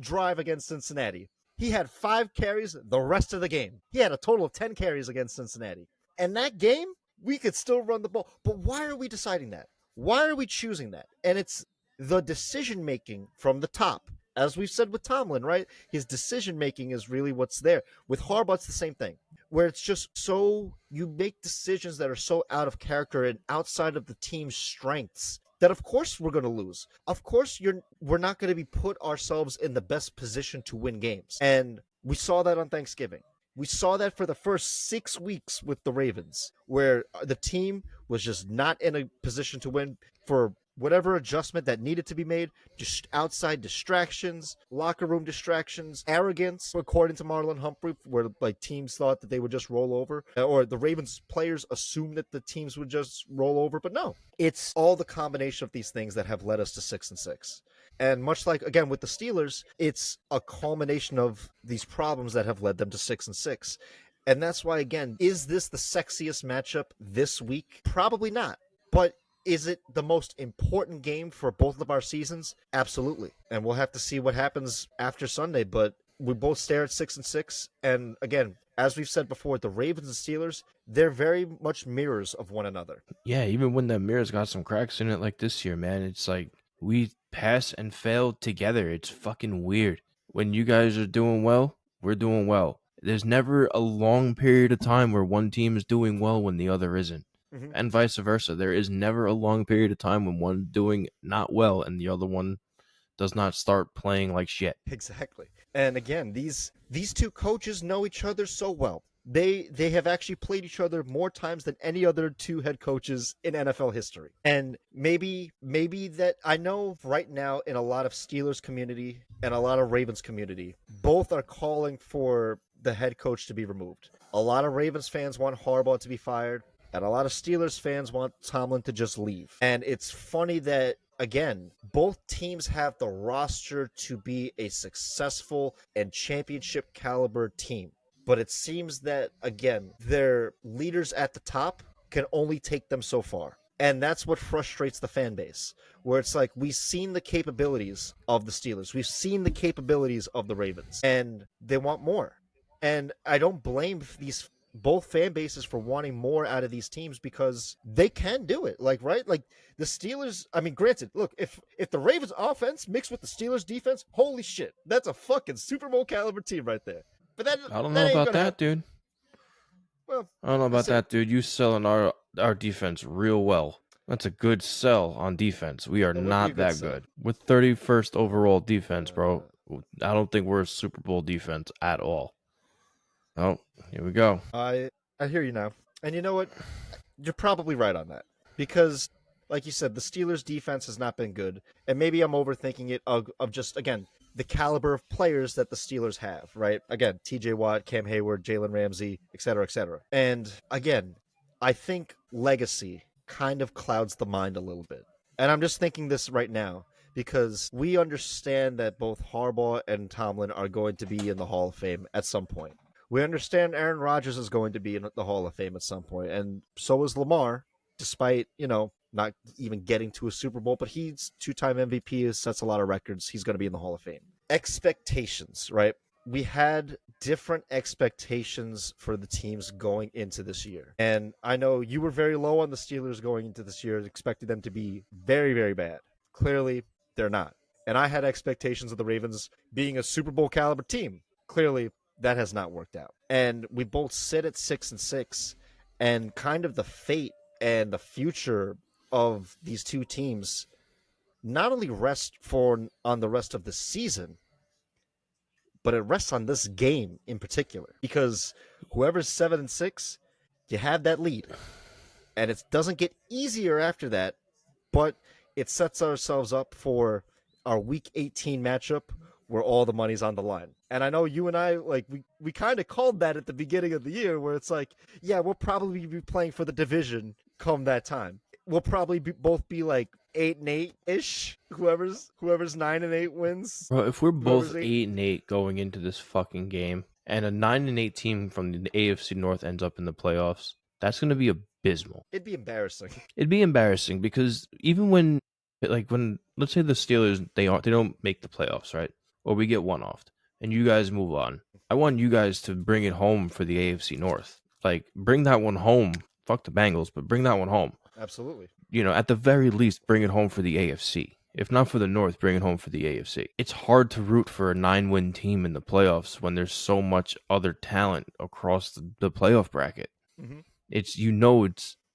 drive against Cincinnati. He had 5 carries the rest of the game. He had a total of 10 carries against Cincinnati. And that game, we could still run the ball. But why are we deciding that? Why are we choosing that? And it's the decision making from the top. As we've said with Tomlin, right? His decision making is really what's there. With Harbaugh, it's the same thing, where it's just you make decisions that are so out of character and outside of the team's strengths that of course we're going to lose. Of course we're not going to be put ourselves in the best position to win games. And we saw that on Thanksgiving. We saw that for the first 6 weeks with the Ravens, where the team was just not in a position to win for whatever adjustment that needed to be made, just outside distractions, locker room distractions, arrogance, according to Marlon Humphrey, where like teams thought that they would just roll over, or the Ravens players assumed that the teams would just roll over, but no. It's all the combination of these things that have led us to 6-6. And much like, again, with the Steelers, it's a culmination of these problems that have led them to 6-6. And that's why, again, is this the sexiest matchup this week? Probably not. But is it the most important game for both of our seasons? Absolutely. And we'll have to see what happens after Sunday. But we both stare at 6-6. And again, as we've said before, the Ravens and Steelers, they're very much mirrors of one another. Yeah, even when the mirror's got some cracks in it like this year, man, it's like we pass and fail together. It's fucking weird. When you guys are doing well, we're doing well. There's never a long period of time where one team is doing well when the other isn't. Mm-hmm. And vice versa. There is never a long period of time when one doing not well and the other one does not start playing like shit. Exactly. And again, these two coaches know each other so well. They have actually played each other more times than any other two head coaches in NFL history. And maybe that, I know right now in a lot of Steelers community and a lot of Ravens community, both are calling for the head coach to be removed. A lot of Ravens fans want Harbaugh to be fired, and a lot of Steelers fans want Tomlin to just leave. And it's funny that, again, both teams have the roster to be a successful and championship caliber team. But it seems that, again, their leaders at the top can only take them so far. And that's what frustrates the fan base, where it's like, we've seen the capabilities of the Steelers. We've seen the capabilities of the Ravens, and they want more. And I don't blame these both fan bases for wanting more out of these teams, because they can do it. Like, right? Like the Steelers, I mean, granted, look, if the Ravens offense mixed with the Steelers defense, holy shit, that's a fucking Super Bowl caliber team right there. But I don't know about that, dude. Well, I don't know about that, dude. You selling our defense real well. That's a good sell on defense. We are not that good. With 31st overall defense, bro, I don't think we're a Super Bowl defense at all. Oh, here we go. I hear you now. And you know what? You're probably right on that. Because, like you said, the Steelers' defense has not been good. And maybe I'm overthinking it of just, again, the caliber of players that the Steelers have, right? Again, TJ Watt, Cam Hayward, Jalen Ramsey, et cetera, et cetera. And again, I think legacy kind of clouds the mind a little bit. And I'm just thinking this right now because we understand that both Harbaugh and Tomlin are going to be in the Hall of Fame at some point. We understand Aaron Rodgers is going to be in the Hall of Fame at some point, and so is Lamar, despite, not even getting to a Super Bowl, but he's two-time MVP, sets a lot of records. He's going to be in the Hall of Fame. Expectations, right? We had different expectations for the teams going into this year. And I know you were very low on the Steelers going into this year, expecting them to be very, very bad. Clearly, they're not. And I had expectations of the Ravens being a Super Bowl caliber team. Clearly, that has not worked out. And we both sit at 6-6, and kind of the fate and the future of these two teams not only rest on the rest of the season, but it rests on this game in particular. Because whoever's 7-6, you have that lead. And it doesn't get easier after that, but it sets ourselves up for our week 18 matchup where all the money's on the line. And I know you and I, like, we kind of called that at the beginning of the year where it's like, yeah, we'll probably be playing for the division come that time. We'll probably both be like 8-8 ish. Whoever's 9-8 wins. Bro, if we're both Whoever's 8-8 going into this fucking game, and a 9-8 team from the AFC North ends up in the playoffs, that's going to be abysmal. It'd be embarrassing. It'd be embarrassing because even when let's say the Steelers they don't make the playoffs, right? Or we get one off, and you guys move on. I want you guys to bring it home for the AFC North. Like, bring that one home. Fuck the Bengals, but bring that one home. Absolutely. At the very least, bring it home for the AFC. If not for the North, bring it home for the AFC. It's hard to root for a 9-win team in the playoffs when there's so much other talent across the playoff bracket. Mm-hmm. It's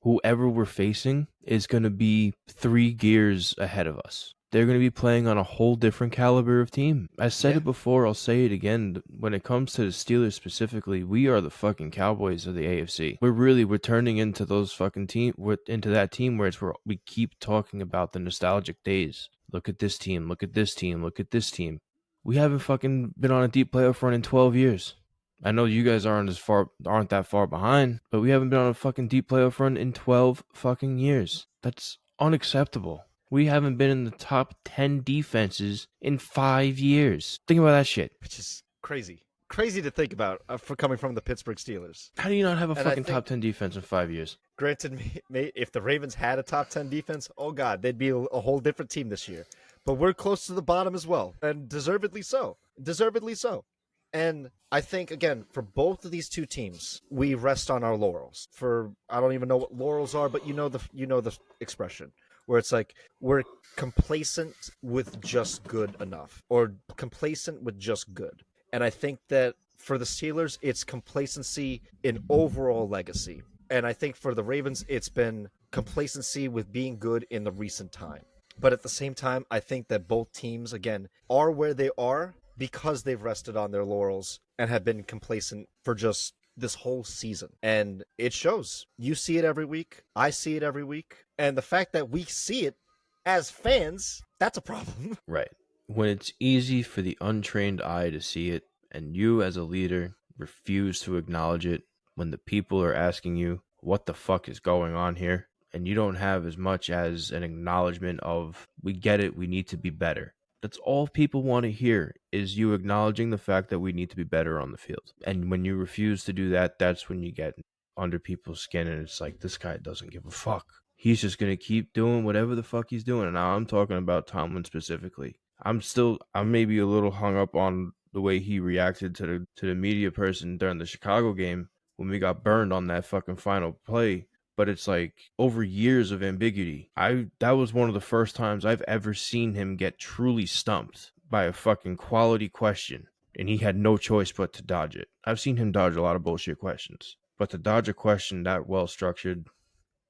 whoever we're facing is going to be 3 gears ahead of us. They're going to be playing on a whole different caliber of team. I said it before, I'll say it again. When it comes to the Steelers specifically, we are the fucking Cowboys of the AFC. We're turning into those fucking into that team where we keep talking about the nostalgic days. Look at this team, look at this team, look at this team. We haven't fucking been on a deep playoff run in 12 years. I know you guys aren't that far behind, but we haven't been on a fucking deep playoff run in 12 fucking years. That's unacceptable. We haven't been in the top 10 defenses in 5 years. Think about that shit. Which is crazy. Crazy to think about for coming from the Pittsburgh Steelers. How do you not have a fucking top 10 defense in 5 years? Granted, if the Ravens had a top 10 defense, oh God, they'd be a whole different team this year. But we're close to the bottom as well, and deservedly so. Deservedly so. And I think, again, for both of these two teams, we rest on our laurels. I don't even know what laurels are, but you know the expression. Where it's like we're complacent with just good enough, or complacent with just good. And I think that for the Steelers, it's complacency in overall legacy. And I think for the Ravens, it's been complacency with being good in the recent time. But at the same time, I think that both teams, again, are where they are because they've rested on their laurels and have been complacent for just this whole season. And it shows. You see it every week. I see it every week. And the fact that we see it as fans, that's a problem. Right. When it's easy for the untrained eye to see it, and you as a leader refuse to acknowledge it when the people are asking you, what the fuck is going on here? And you don't have as much as an acknowledgement of, we get it, we need to be better. That's all people want to hear, is you acknowledging the fact that we need to be better on the field. And when you refuse to do that, that's when you get under people's skin, and it's like, this guy doesn't give a fuck. He's just going to keep doing whatever the fuck he's doing. And now I'm talking about Tomlin specifically. I'm maybe a little hung up on the way he reacted to the media person during the Chicago game when we got burned on that fucking final play. But it's like over years of ambiguity. That was one of the first times I've ever seen him get truly stumped by a fucking quality question, and he had no choice but to dodge it. I've seen him dodge a lot of bullshit questions, but to dodge a question that well structured,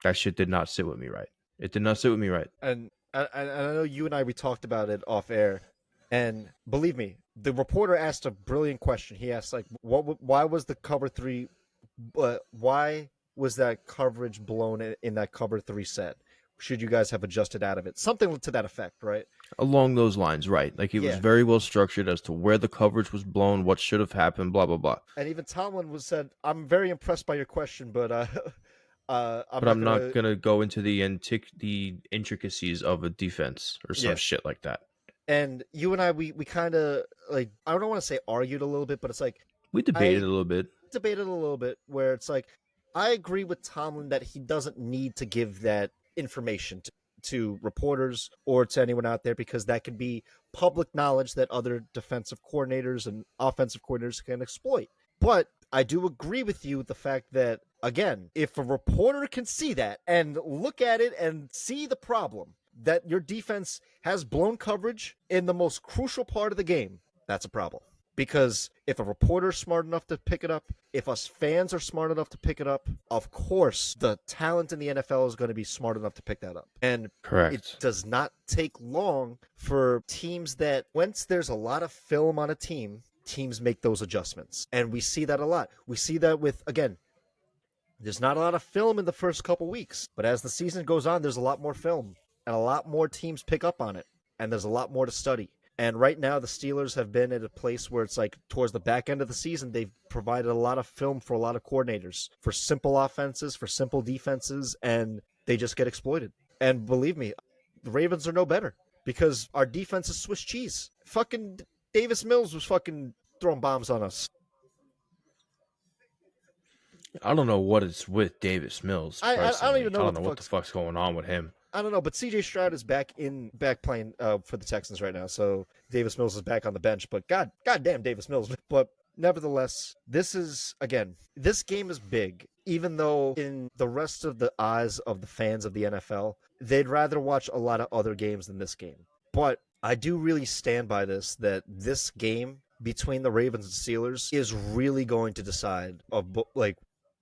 that shit did not sit with me right. It did not sit with me right. And I know you and we talked about it off air, and believe me, the reporter asked a brilliant question. He asked, like, why was the cover 3, why was that coverage blown in that cover 3 set? Should you guys have adjusted out of it? Something to that effect, right? Along those lines, right. Like, it was very well structured as to where the coverage was blown, what should have happened, blah, blah, blah. And even Tomlin said, I'm very impressed by your question, but I'm But not I'm gonna. not gonna go into the intricacies of a defense or some Yeah, shit like that. and you and I, we kind of like, I don't want to say argued a little bit, but it's like We debated I a little bit. debated a little bit where it's like I agree with Tomlin that he doesn't need to give that information to reporters or to anyone out there because that could be public knowledge that other defensive coordinators and offensive coordinators can exploit. But I do agree with you with the fact that, again, if a reporter can see that and look at it and see the problem that your defense has blown coverage in the most crucial part of the game, that's a problem. Because if a reporter's smart enough to pick it up, if us fans are smart enough to pick it up, of course the talent in the NFL is going to be smart enough to pick that up. And it Correct. does not take long for teams that, once there's a lot of film on a team, teams make those adjustments. And we see that a lot. We see that with, again, there's not a lot of film in the first couple weeks, but as the season goes on, there's a lot more film and a lot more teams pick up on it. And there's a lot more to study. And right now, the Steelers have been at a place where it's like towards the back end of the season, they've provided a lot of film for a lot of coordinators for simple offenses, for simple defenses, and they just get exploited. And believe me, the Ravens are no better because our defense is Swiss cheese. Fucking Davis Mills was fucking throwing bombs on us. I don't know what it's with Davis Mills I don't personally. even I know don't what know the what the fuck's fuck's going on with him. I don't know, but CJ Stroud is back playing for the Texans right now. So Davis Mills is back on the bench. But goddamn Davis Mills. But nevertheless, this game is big. Even though in the rest of the eyes of the fans of the NFL, they'd rather watch a lot of other games than this game. But I do really stand by this that this game between the Ravens and Steelers is really going to decide like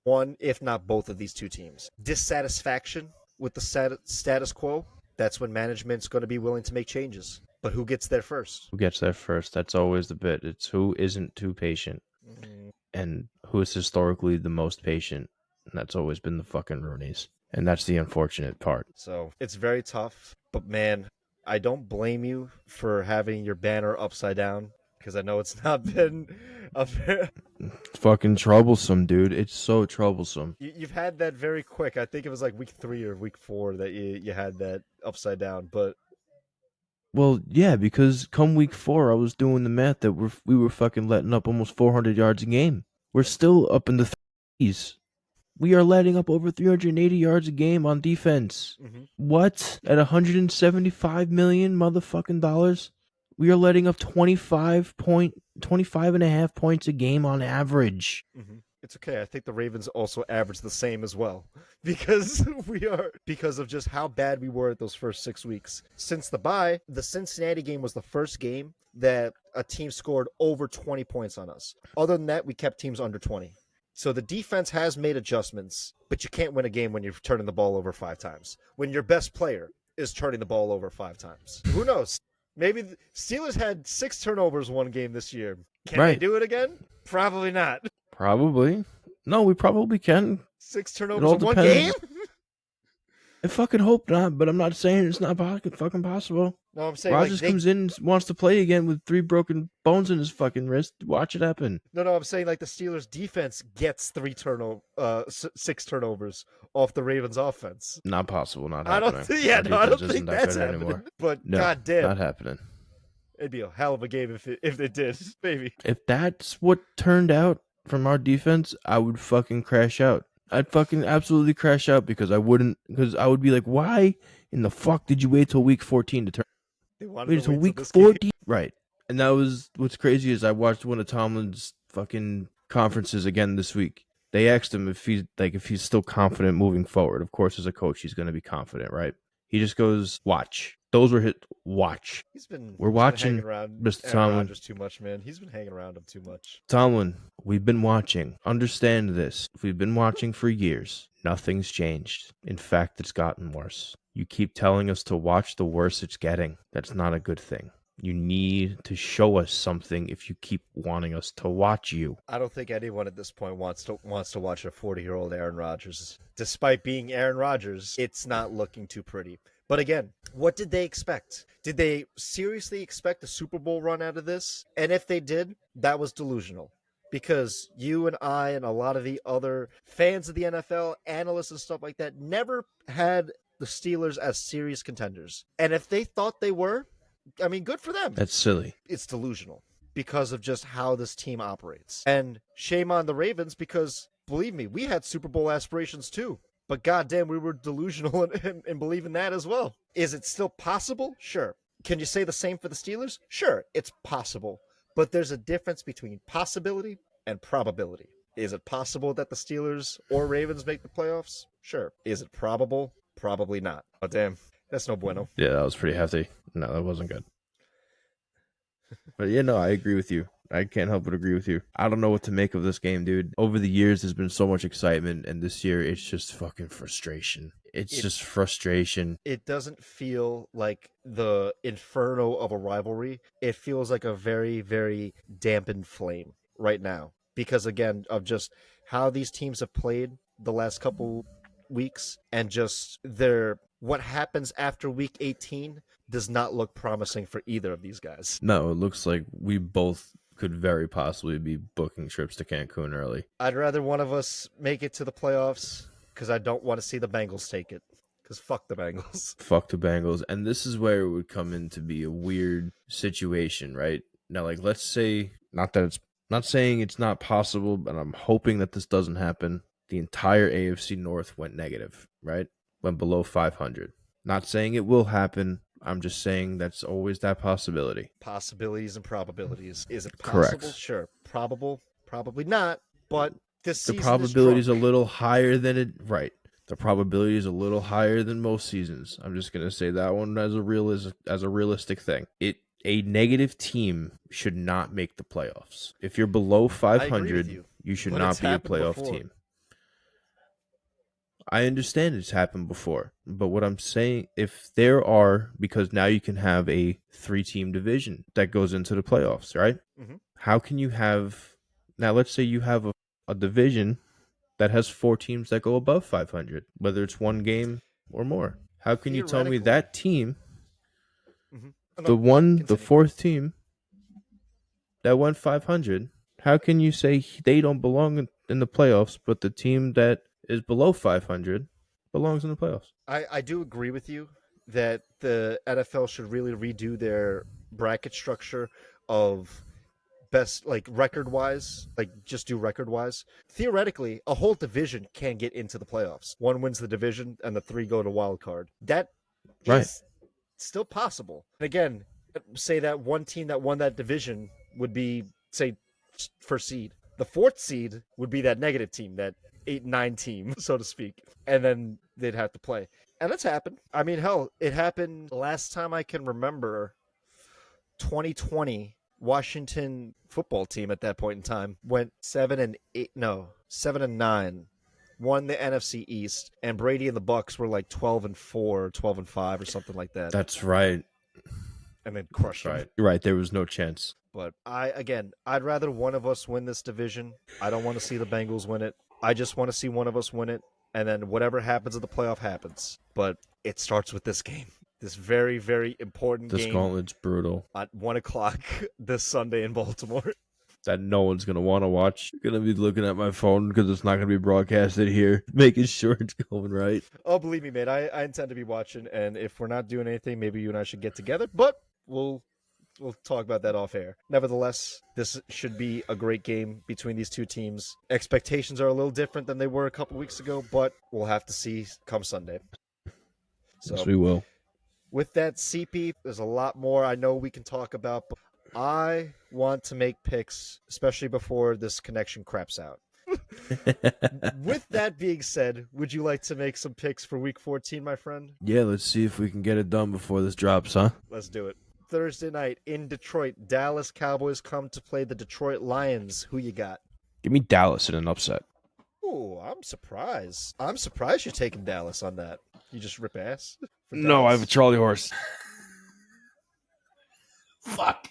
one, if not both of these two teams. Dissatisfaction with the status quo, that's when management's going to be willing to make changes. But who gets there first? Who gets there first? That's always the bit. It's who isn't too patient Mm, and who is historically the most patient. And that's always been the fucking Roonies. And that's the unfortunate part. So it's very tough. But man, I don't blame you for having your banner upside down because I know it's not been a very, It's fucking troublesome, dude. It's so troublesome. you've had that very quick. I think it was like week 3 or week 4 that you had that upside down. But Well, yeah, because come week 4, I was doing the math that we were fucking letting up almost 400 yards a game. We're still up in the 30s. We are letting up over 380 yards a game on defense. mhm. What? At 175 million motherfucking dollars? We are letting up 25 and a half points a game on average. It's okay. I think the Ravens also average the same as well because of just how bad we were at those first 6 weeks. Since the bye, the Cincinnati game was the first game that a team scored over 20 points on us. Other than that, we kept teams under 20. So the defense has made adjustments, but you can't win a game when you're turning the ball over 5 times. When your best player is turning the ball over 5 times. Who knows? Maybe the Steelers had 6 turnovers one game this year. Can they Right. do it again? Probably not. Probably. No, we probably can. 6 It turnovers all in one game? depends. I fucking hope not, but I'm not saying it's not fucking possible. No, I'm saying like Rogers comes in and wants to play again with 3 broken bones in his fucking wrist. Watch it happen. no, I'm saying like the Steelers defense gets 6 turnovers off the Ravens offense. Not possible. Not I happening. don't think, yeah, Our no, I defense don't isn't think that that's good happening. anymore. But No, goddamn, not happening. it'd be a hell of a game if it did, maybe. If that's what turned out from our defense, I would fucking crash out. I'd fucking absolutely crash out because I would be like, why in the fuck did you wait till week 14 to turn? They wanted Wait to till wait week till this game. 14? Right. And that was what's crazy is I watched one of Tomlin's fucking conferences again this week. They asked him if he's still confident moving forward. Of course, as a coach, he's going to be confident, right? He just goes, watch. Those were hit. Watch. We're watching hanging around Mr. Aaron Tomlin. Rodgers too much, man. He's been hanging around him too much. Tomlin, we've been watching. Understand this. We've been watching for years. Nothing's changed. In fact, it's gotten worse. You keep telling us to watch, the worse it's getting. That's not a good thing. You need to show us something if you keep wanting us to watch you. I don't think anyone at this point wants to watch a 40-year-old Aaron Rodgers. Despite being Aaron Rodgers, it's not looking too pretty. But again, what did they expect? Did they seriously expect a Super Bowl run out of this? And if they did, that was delusional. because you and I and a lot of the other fans of the NFL, analysts and stuff like that, never had the Steelers as serious contenders. And if they thought they were, I mean, good for them. That's silly. It's delusional because of just how this team operates. And shame on the Ravens because, believe me, we had Super Bowl aspirations too. But goddamn, we were delusional in believing that as well. Is it still possible? Sure. Can you say the same for the Steelers? Sure, it's possible. But there's a difference between possibility and probability. Is it possible that the Steelers or Ravens make the playoffs? Sure. Is it probable? Probably not. Oh, damn. That's no bueno. Yeah, that was pretty hefty. No, that wasn't good. But yeah, no, I agree with you. I can't help but agree with you. I don't know what to make of this game, dude. Over the years, there's been so much excitement, and this year, it's just fucking frustration. It's just frustration. It doesn't feel like the inferno of a rivalry. It feels like a very, very dampened flame right now. Because, again, of just how these teams have played the last couple weeks and just what happens after week 18 does not look promising for either of these guys. No, it looks like we both could very possibly be booking trips to Cancun early. I'd rather one of us make it to the playoffs because I don't want to see the Bengals take it. Because fuck the Bengals. Fuck the Bengals. And this is where it would come in to be a weird situation, right? Now, like, let's say, not saying it's not possible, but I'm hoping that this doesn't happen. The entire AFC North went negative, right? Went below 500. Not saying it will happen. I'm just saying that's always that possibility. Possibilities and probabilities. Is it Correct. possible? Sure. Probable? Probably not. But this The season probability is is a little higher than it. Right. The probability is a little higher than most seasons. I'm just gonna say that one as a realistic thing. A negative team should not make the playoffs. If you're below 500, you should not be a playoff team. I understand it's happened before, but what I'm saying, if there are, because now you can have a 3-team division that goes into the playoffs, right? Mm-hmm. How can you have, now let's say you have a division that has 4 teams that go above 500, whether it's one game or more. How can you tell me that team, the 4th team that went 500, how can you say they don't belong in the playoffs, but the team that is below 500 belongs in the playoffs? I do agree with you that the NFL should really redo their bracket structure of best, like, record-wise, like, just do record-wise. Theoretically, a whole division can get into the playoffs. One wins the division, and the 3 go to wild card. That is still possible. And again, say that one team that won that division would be, say, first seed. The 4th seed would be that negative team, that 8-9 team, so to speak, and then they'd have to play. And that's happened. I mean, hell, it happened last time I can remember. 2020 Washington football team at that point in time went 7-9, won the NFC East, and Brady and the Bucks were like 12-4, 12-5, or something like that. That's right. And then crushed them. You're right. There was no chance. But I'd rather one of us win this division. I don't want to see the Bengals win it. I just want to see one of us win it, and then whatever happens in the playoff happens. But it starts with this game. This very, very important game. This gauntlet's brutal. At 1 o'clock this Sunday in Baltimore. That no one's going to want to watch. I'm going to be looking at my phone because it's not going to be broadcasted here, making sure it's going right. Oh, believe me, mate, I intend to be watching, and if we're not doing anything, maybe you and I should get together, but we'll talk about that off air. Nevertheless, this should be a great game between these two teams. Expectations are a little different than they were a couple weeks ago, but we'll have to see come Sunday. So, yes, we will. With that, CP, there's a lot more I know we can talk about, but I want to make picks, especially before this connection craps out. With that being said, would you like to make some picks for Week 14, my friend? Yeah, let's see if we can get it done before this drops, huh? Let's do it. Thursday night in Detroit, Dallas Cowboys come to play the Detroit Lions. Who you got? Give me Dallas in an upset. Oh, I'm surprised. I'm surprised you're taking Dallas on that. You just rip ass? No, I have a Charlie horse. Fuck.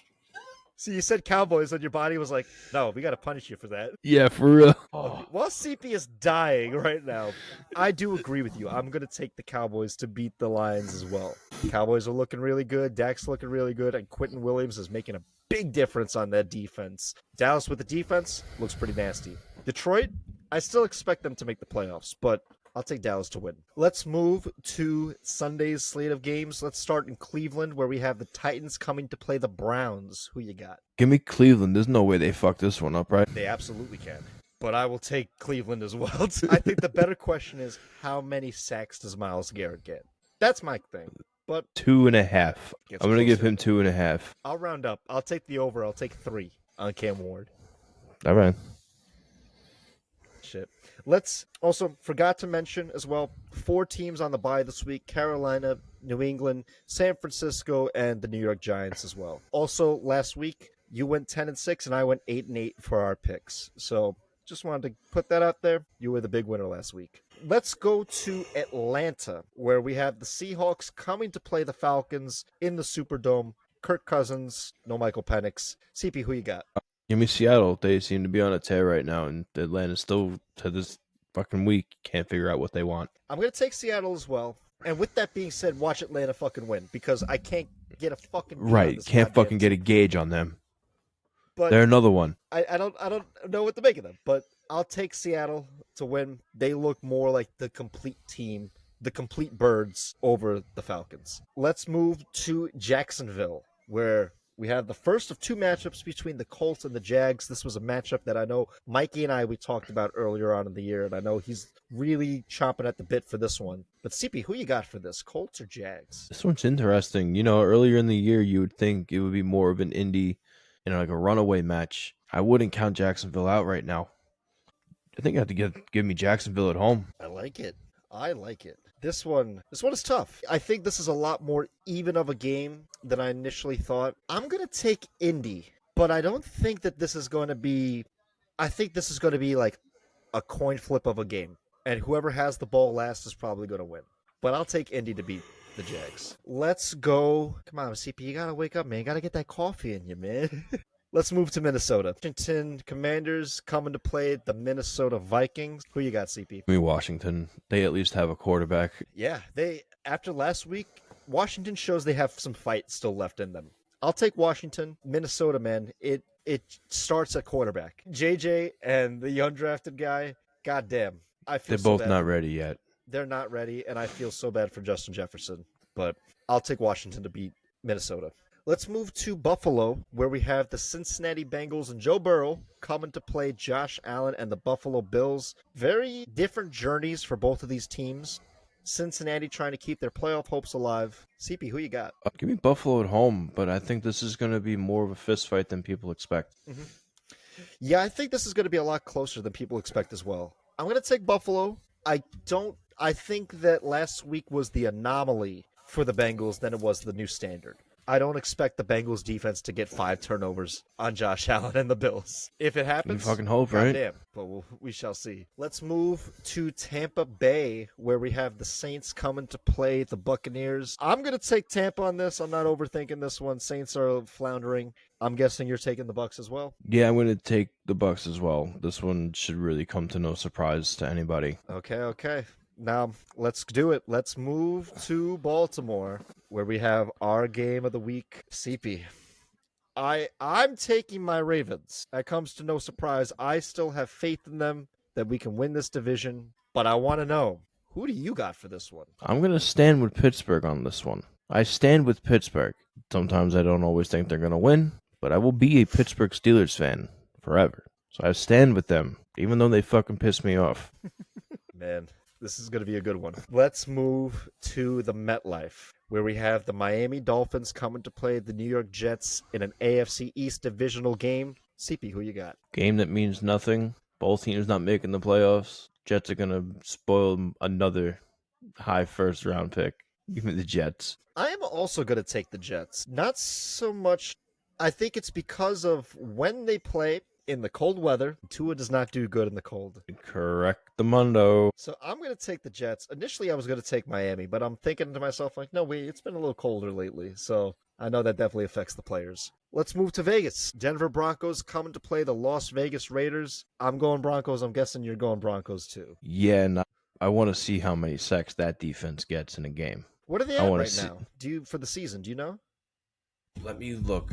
See, you said Cowboys, and your body was like, "No, we got to punish you for that." Yeah, for real. While CP is dying right now, I do agree with you. I'm gonna take the Cowboys to beat the Lions as well. Cowboys are looking really good. Dak's looking really good, and Quentin Williams is making a big difference on that defense. Dallas with the defense looks pretty nasty. Detroit, I still expect them to make the playoffs, but I'll take Dallas to win. Let's move to Sunday's slate of games. Let's start in Cleveland, where we have the Titans coming to play the Browns. Who you got? Give me Cleveland. There's no way they fucked this one up, right? They absolutely can. But I will take Cleveland as well. I think the better question is, how many sacks does Myles Garrett get? That's my thing. But 2.5. Gets I'm gonna give closer. him 2.5. I'll round up. I'll take the over. I'll take 3 on Cam Ward. All right. Shit. Let's also forgot to mention as well 4 teams on the bye this week: Carolina, New England, San Francisco, and the New York Giants as well. Also, last week you went 10-6 and I went 8-8 for our picks. So just wanted to put that out there. You were the big winner last week. Let's go to Atlanta, where we have the Seahawks coming to play the Falcons in the Superdome. Kirk Cousins, no Michael Penix. CP, who you got? Give me Seattle. They seem to be on a tear right now, and Atlanta still to this fucking week can't figure out what they want. I'm going to take Seattle as well. And with that being said, watch Atlanta fucking win, because I can't get a fucking beat on Right. this Can't goddamn fucking get a team. gauge on them. But They're another one. I don't know what to make of them, but I'll take Seattle to win. They look more like the complete team, the complete birds over the Falcons. Let's move to Jacksonville, where we have the first of 2 matchups between the Colts and the Jags. This was a matchup that I know Mikey and we talked about earlier on in the year, and I know he's really chomping at the bit for this one. But CP, who you got for this, Colts or Jags? This one's interesting. You know, earlier in the year, you would think it would be more of an indie, like a runaway match. I wouldn't count Jacksonville out right now. I think I have to give me Jacksonville at home. I like it. I like it. This one is tough. I think this is a lot more even of a game than I initially thought. I'm going to take Indy, but I don't think that this is going to be... I think this is going to be like a coin flip of a game, and whoever has the ball last is probably going to win. But I'll take Indy to beat the Jags. Let's go. Come on, CP, you got to wake up, man. You got to get that coffee in you, man. Let's move to Minnesota. Washington Commanders coming to play the Minnesota Vikings. Who you got, CP? Give me Washington. They at least have a quarterback. Yeah, they after last week, Washington shows they have some fight still left in them. I'll take Washington. Minnesota, man, it starts at quarterback. JJ and the undrafted guy, goddamn. I feel They're so both bad. not ready yet. They're not ready, and I feel so bad for Justin Jefferson. But I'll take Washington to beat Minnesota. Let's move to Buffalo, where we have the Cincinnati Bengals and Joe Burrow coming to play Josh Allen and the Buffalo Bills. Very different journeys for both of these teams. Cincinnati trying to keep their playoff hopes alive. CP, who you got? Give me Buffalo at home, but I think this is going to be more of a fist fight than people expect. Mm-hmm. Yeah, I think this is going to be a lot closer than people expect as well. I'm going to take Buffalo. I think that last week was the anomaly for the Bengals than it was the new standard. I don't expect the Bengals defense to get 5 turnovers on Josh Allen and the Bills. If it happens, fucking hope, right? Damn, but we shall see. Let's move to Tampa Bay, where we have the Saints coming to play the Buccaneers. I'm going to take Tampa on this. I'm not overthinking this one. Saints are floundering. I'm guessing you're taking the Bucs as well? Yeah, I'm going to take the Bucs as well. This one should really come to no surprise to anybody. Okay. Now, let's do it. Let's move to Baltimore, where we have our game of the week. CP, I'm taking my Ravens. That comes to no surprise. I still have faith in them that we can win this division, but I want to know, who do you got for this one? I'm going to stand with Pittsburgh on this one. I stand with Pittsburgh. Sometimes I don't always think they're going to win, but I will be a Pittsburgh Steelers fan forever. So I stand with them, even though they fucking piss me off. Man, this is going to be a good one. Let's move to the MetLife, where we have the Miami Dolphins coming to play the New York Jets in an AFC East divisional game. CP, who you got? Game that means nothing. Both teams not making the playoffs. Jets are going to spoil another high first-round pick. Give me the Jets. I am also going to take the Jets. Not so much. I think it's because of when they play. in the cold weather. Tua does not do good in the cold. Correct the mundo. So I'm going to take the Jets. Initially, I was going to take Miami, but I'm thinking to myself, like, no, wait, it's been a little colder lately. So I know that definitely affects the players. Let's move to Vegas. Denver Broncos coming to play the Las Vegas Raiders. I'm going Broncos. I'm guessing you're going Broncos too. Yeah, and I want to see how many sacks that defense gets in a game. What are they I at wanna right see- now? For the season? Do you know? Let me look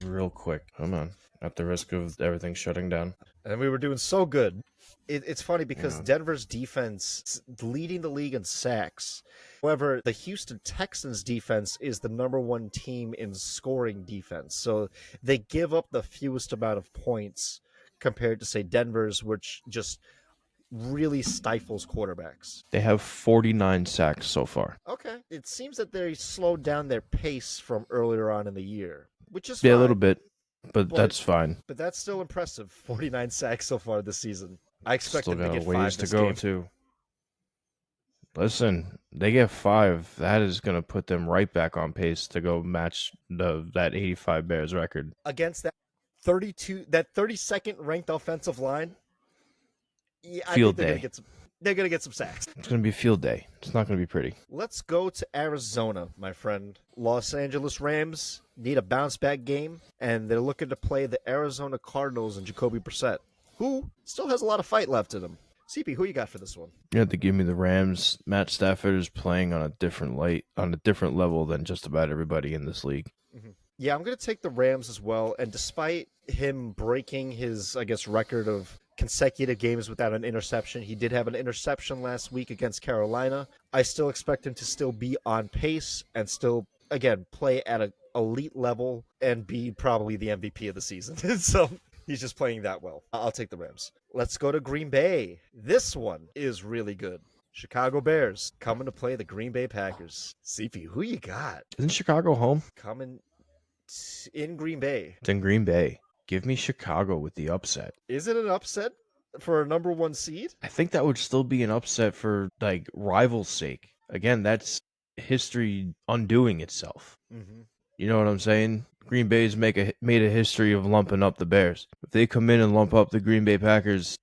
real quick. Hold on. At the risk of everything shutting down. And we were doing so good. It's funny because Yeah. Denver's defense is leading the league in sacks. However, the Houston Texans defense is the number one team in scoring defense. So they give up the fewest amount of points compared to, say, Denver's, which just really stifles quarterbacks. They have 49 sacks so far. Okay. It seems that they slowed down their pace from earlier on in the year, which is Yeah, fine. a little bit, but But- that's fine. But that's still impressive. 49 sacks so far this season. I expect Still them to got a get ways 5 to this go game. too. Listen, they get 5. That is going to put them right back on pace to go match that 85 Bears record. Against that 32nd ranked offensive line. Yeah, I Field think day. they're gonna get some sacks. It's going to be a field day. It's not going to be pretty. Let's go to Arizona, my friend. Los Angeles Rams need a bounce back game, and they're looking to play the Arizona Cardinals and Jacoby Brissett, who still has a lot of fight left in him. CP, who you got for this one? You have to give me the Rams. Matt Stafford is playing on a different level than just about everybody in this league. Yeah, I'm going to take the Rams as well. And despite him breaking his, I guess, record of consecutive games without an interception, he did have an interception last week against Carolina. I still expect him to still be on pace and still, again, play at an elite level and be probably the MVP of the season. So he's just playing that well. I'll take the Rams. Let's go to Green Bay. This one is really good. Chicago Bears coming to play the Green Bay Packers. CP, who you got? Isn't Chicago home? Coming in Green Bay. It's in Green Bay. Give me Chicago with the upset. Is it an upset for a number one seed? I think that would still be an upset for like rival's sake. Again, that's history undoing itself. Mm-hmm. You know what I'm saying? Green Bay's made a history of lumping up the Bears. If they come in and lump up the Green Bay Packers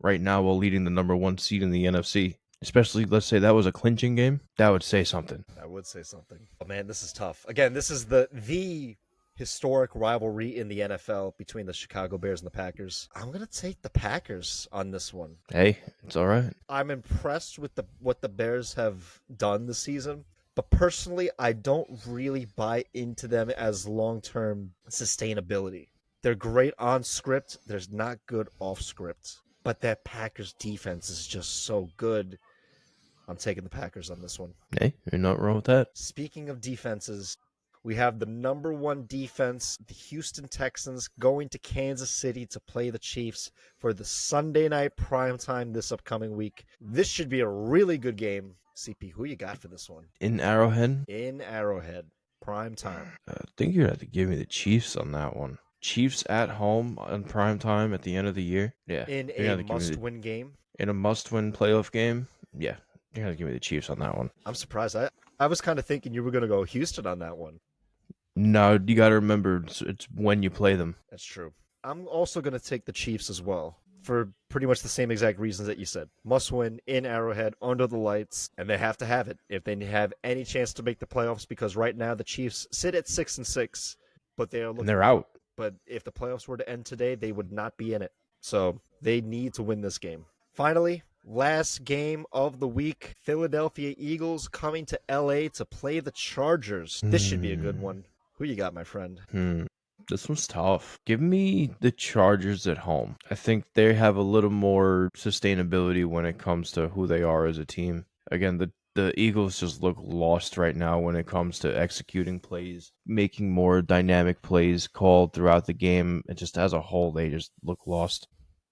right now while leading the number one seed in the NFC, especially let's say that was a clinching game, that would say something. I would say something. Oh man, this is tough. Again, this is the historic rivalry in the NFL between the Chicago Bears and the Packers. I'm gonna take the Packers on this one. Hey, it's all right. I'm impressed with what the Bears have done this season, but personally, I don't really buy into them as long-term sustainability. They're great on script. They're not good off script. But that Packers defense is just so good. I'm taking the Packers on this one. Hey, you're not wrong with that. Speaking of defenses, we have the number one defense, the Houston Texans, going to Kansas City to play the Chiefs for the Sunday night primetime this upcoming week. This should be a really good game. CP, who you got for this one? In Arrowhead, In Arrowhead, primetime. I think you're going to have to give me the Chiefs on that one. Chiefs at home on prime time at the end of the year. Yeah. In you're gonna a have to give me must-win game. in a must-win playoff game. Yeah. You're going to give me the Chiefs on that one. I'm surprised. I was kind of thinking you were going to go Houston on that one. No, you got to remember it's when you play them. That's true. I'm also going to take the Chiefs as well for pretty much the same exact reasons that you said. Must win in Arrowhead, under the lights, and they have to have it if they have any chance to make the playoffs, because right now the Chiefs sit at 6-6, but they are looking. And they're out. But if the playoffs were to end today, they would not be in it. So they need to win this game. Finally, last game of the week, Philadelphia Eagles coming to LA to play the Chargers. This should be a good one. Who you got, my friend? This one's tough. Give me the Chargers at home. I think they have a little more sustainability when it comes to who they are as a team. Again, the Eagles just look lost right now when it comes to executing plays, making more dynamic plays called throughout the game. And just as a whole, they just look lost.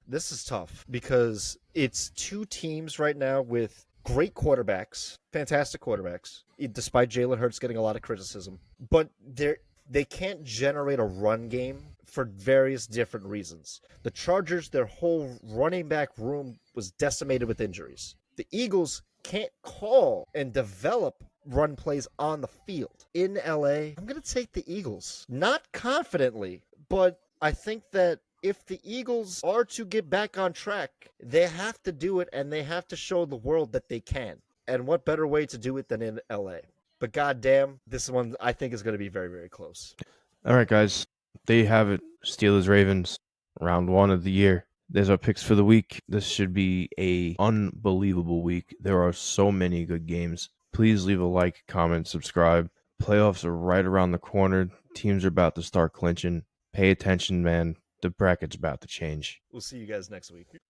This is tough because it's two teams right now with great quarterbacks, fantastic quarterbacks, despite Jalen Hurts getting a lot of criticism. But they can't generate a run game for various different reasons. The Chargers, their whole running back room was decimated with injuries. The Eagles can't call and develop run plays on the field. In LA, I'm going to take the Eagles. Not confidently, but I think that if the Eagles are to get back on track, they have to do it, and they have to show the world that they can. And what better way to do it than in LA? But goddamn, this one I think is going to be very, very close. All right, guys. There you have it. Steelers Ravens, round 1 of the year. There's our picks for the week. This should be a unbelievable week. There are so many good games. Please leave a like, comment, subscribe. Playoffs are right around the corner. Teams are about to start clinching. Pay attention, man. The bracket's about to change. We'll see you guys next week.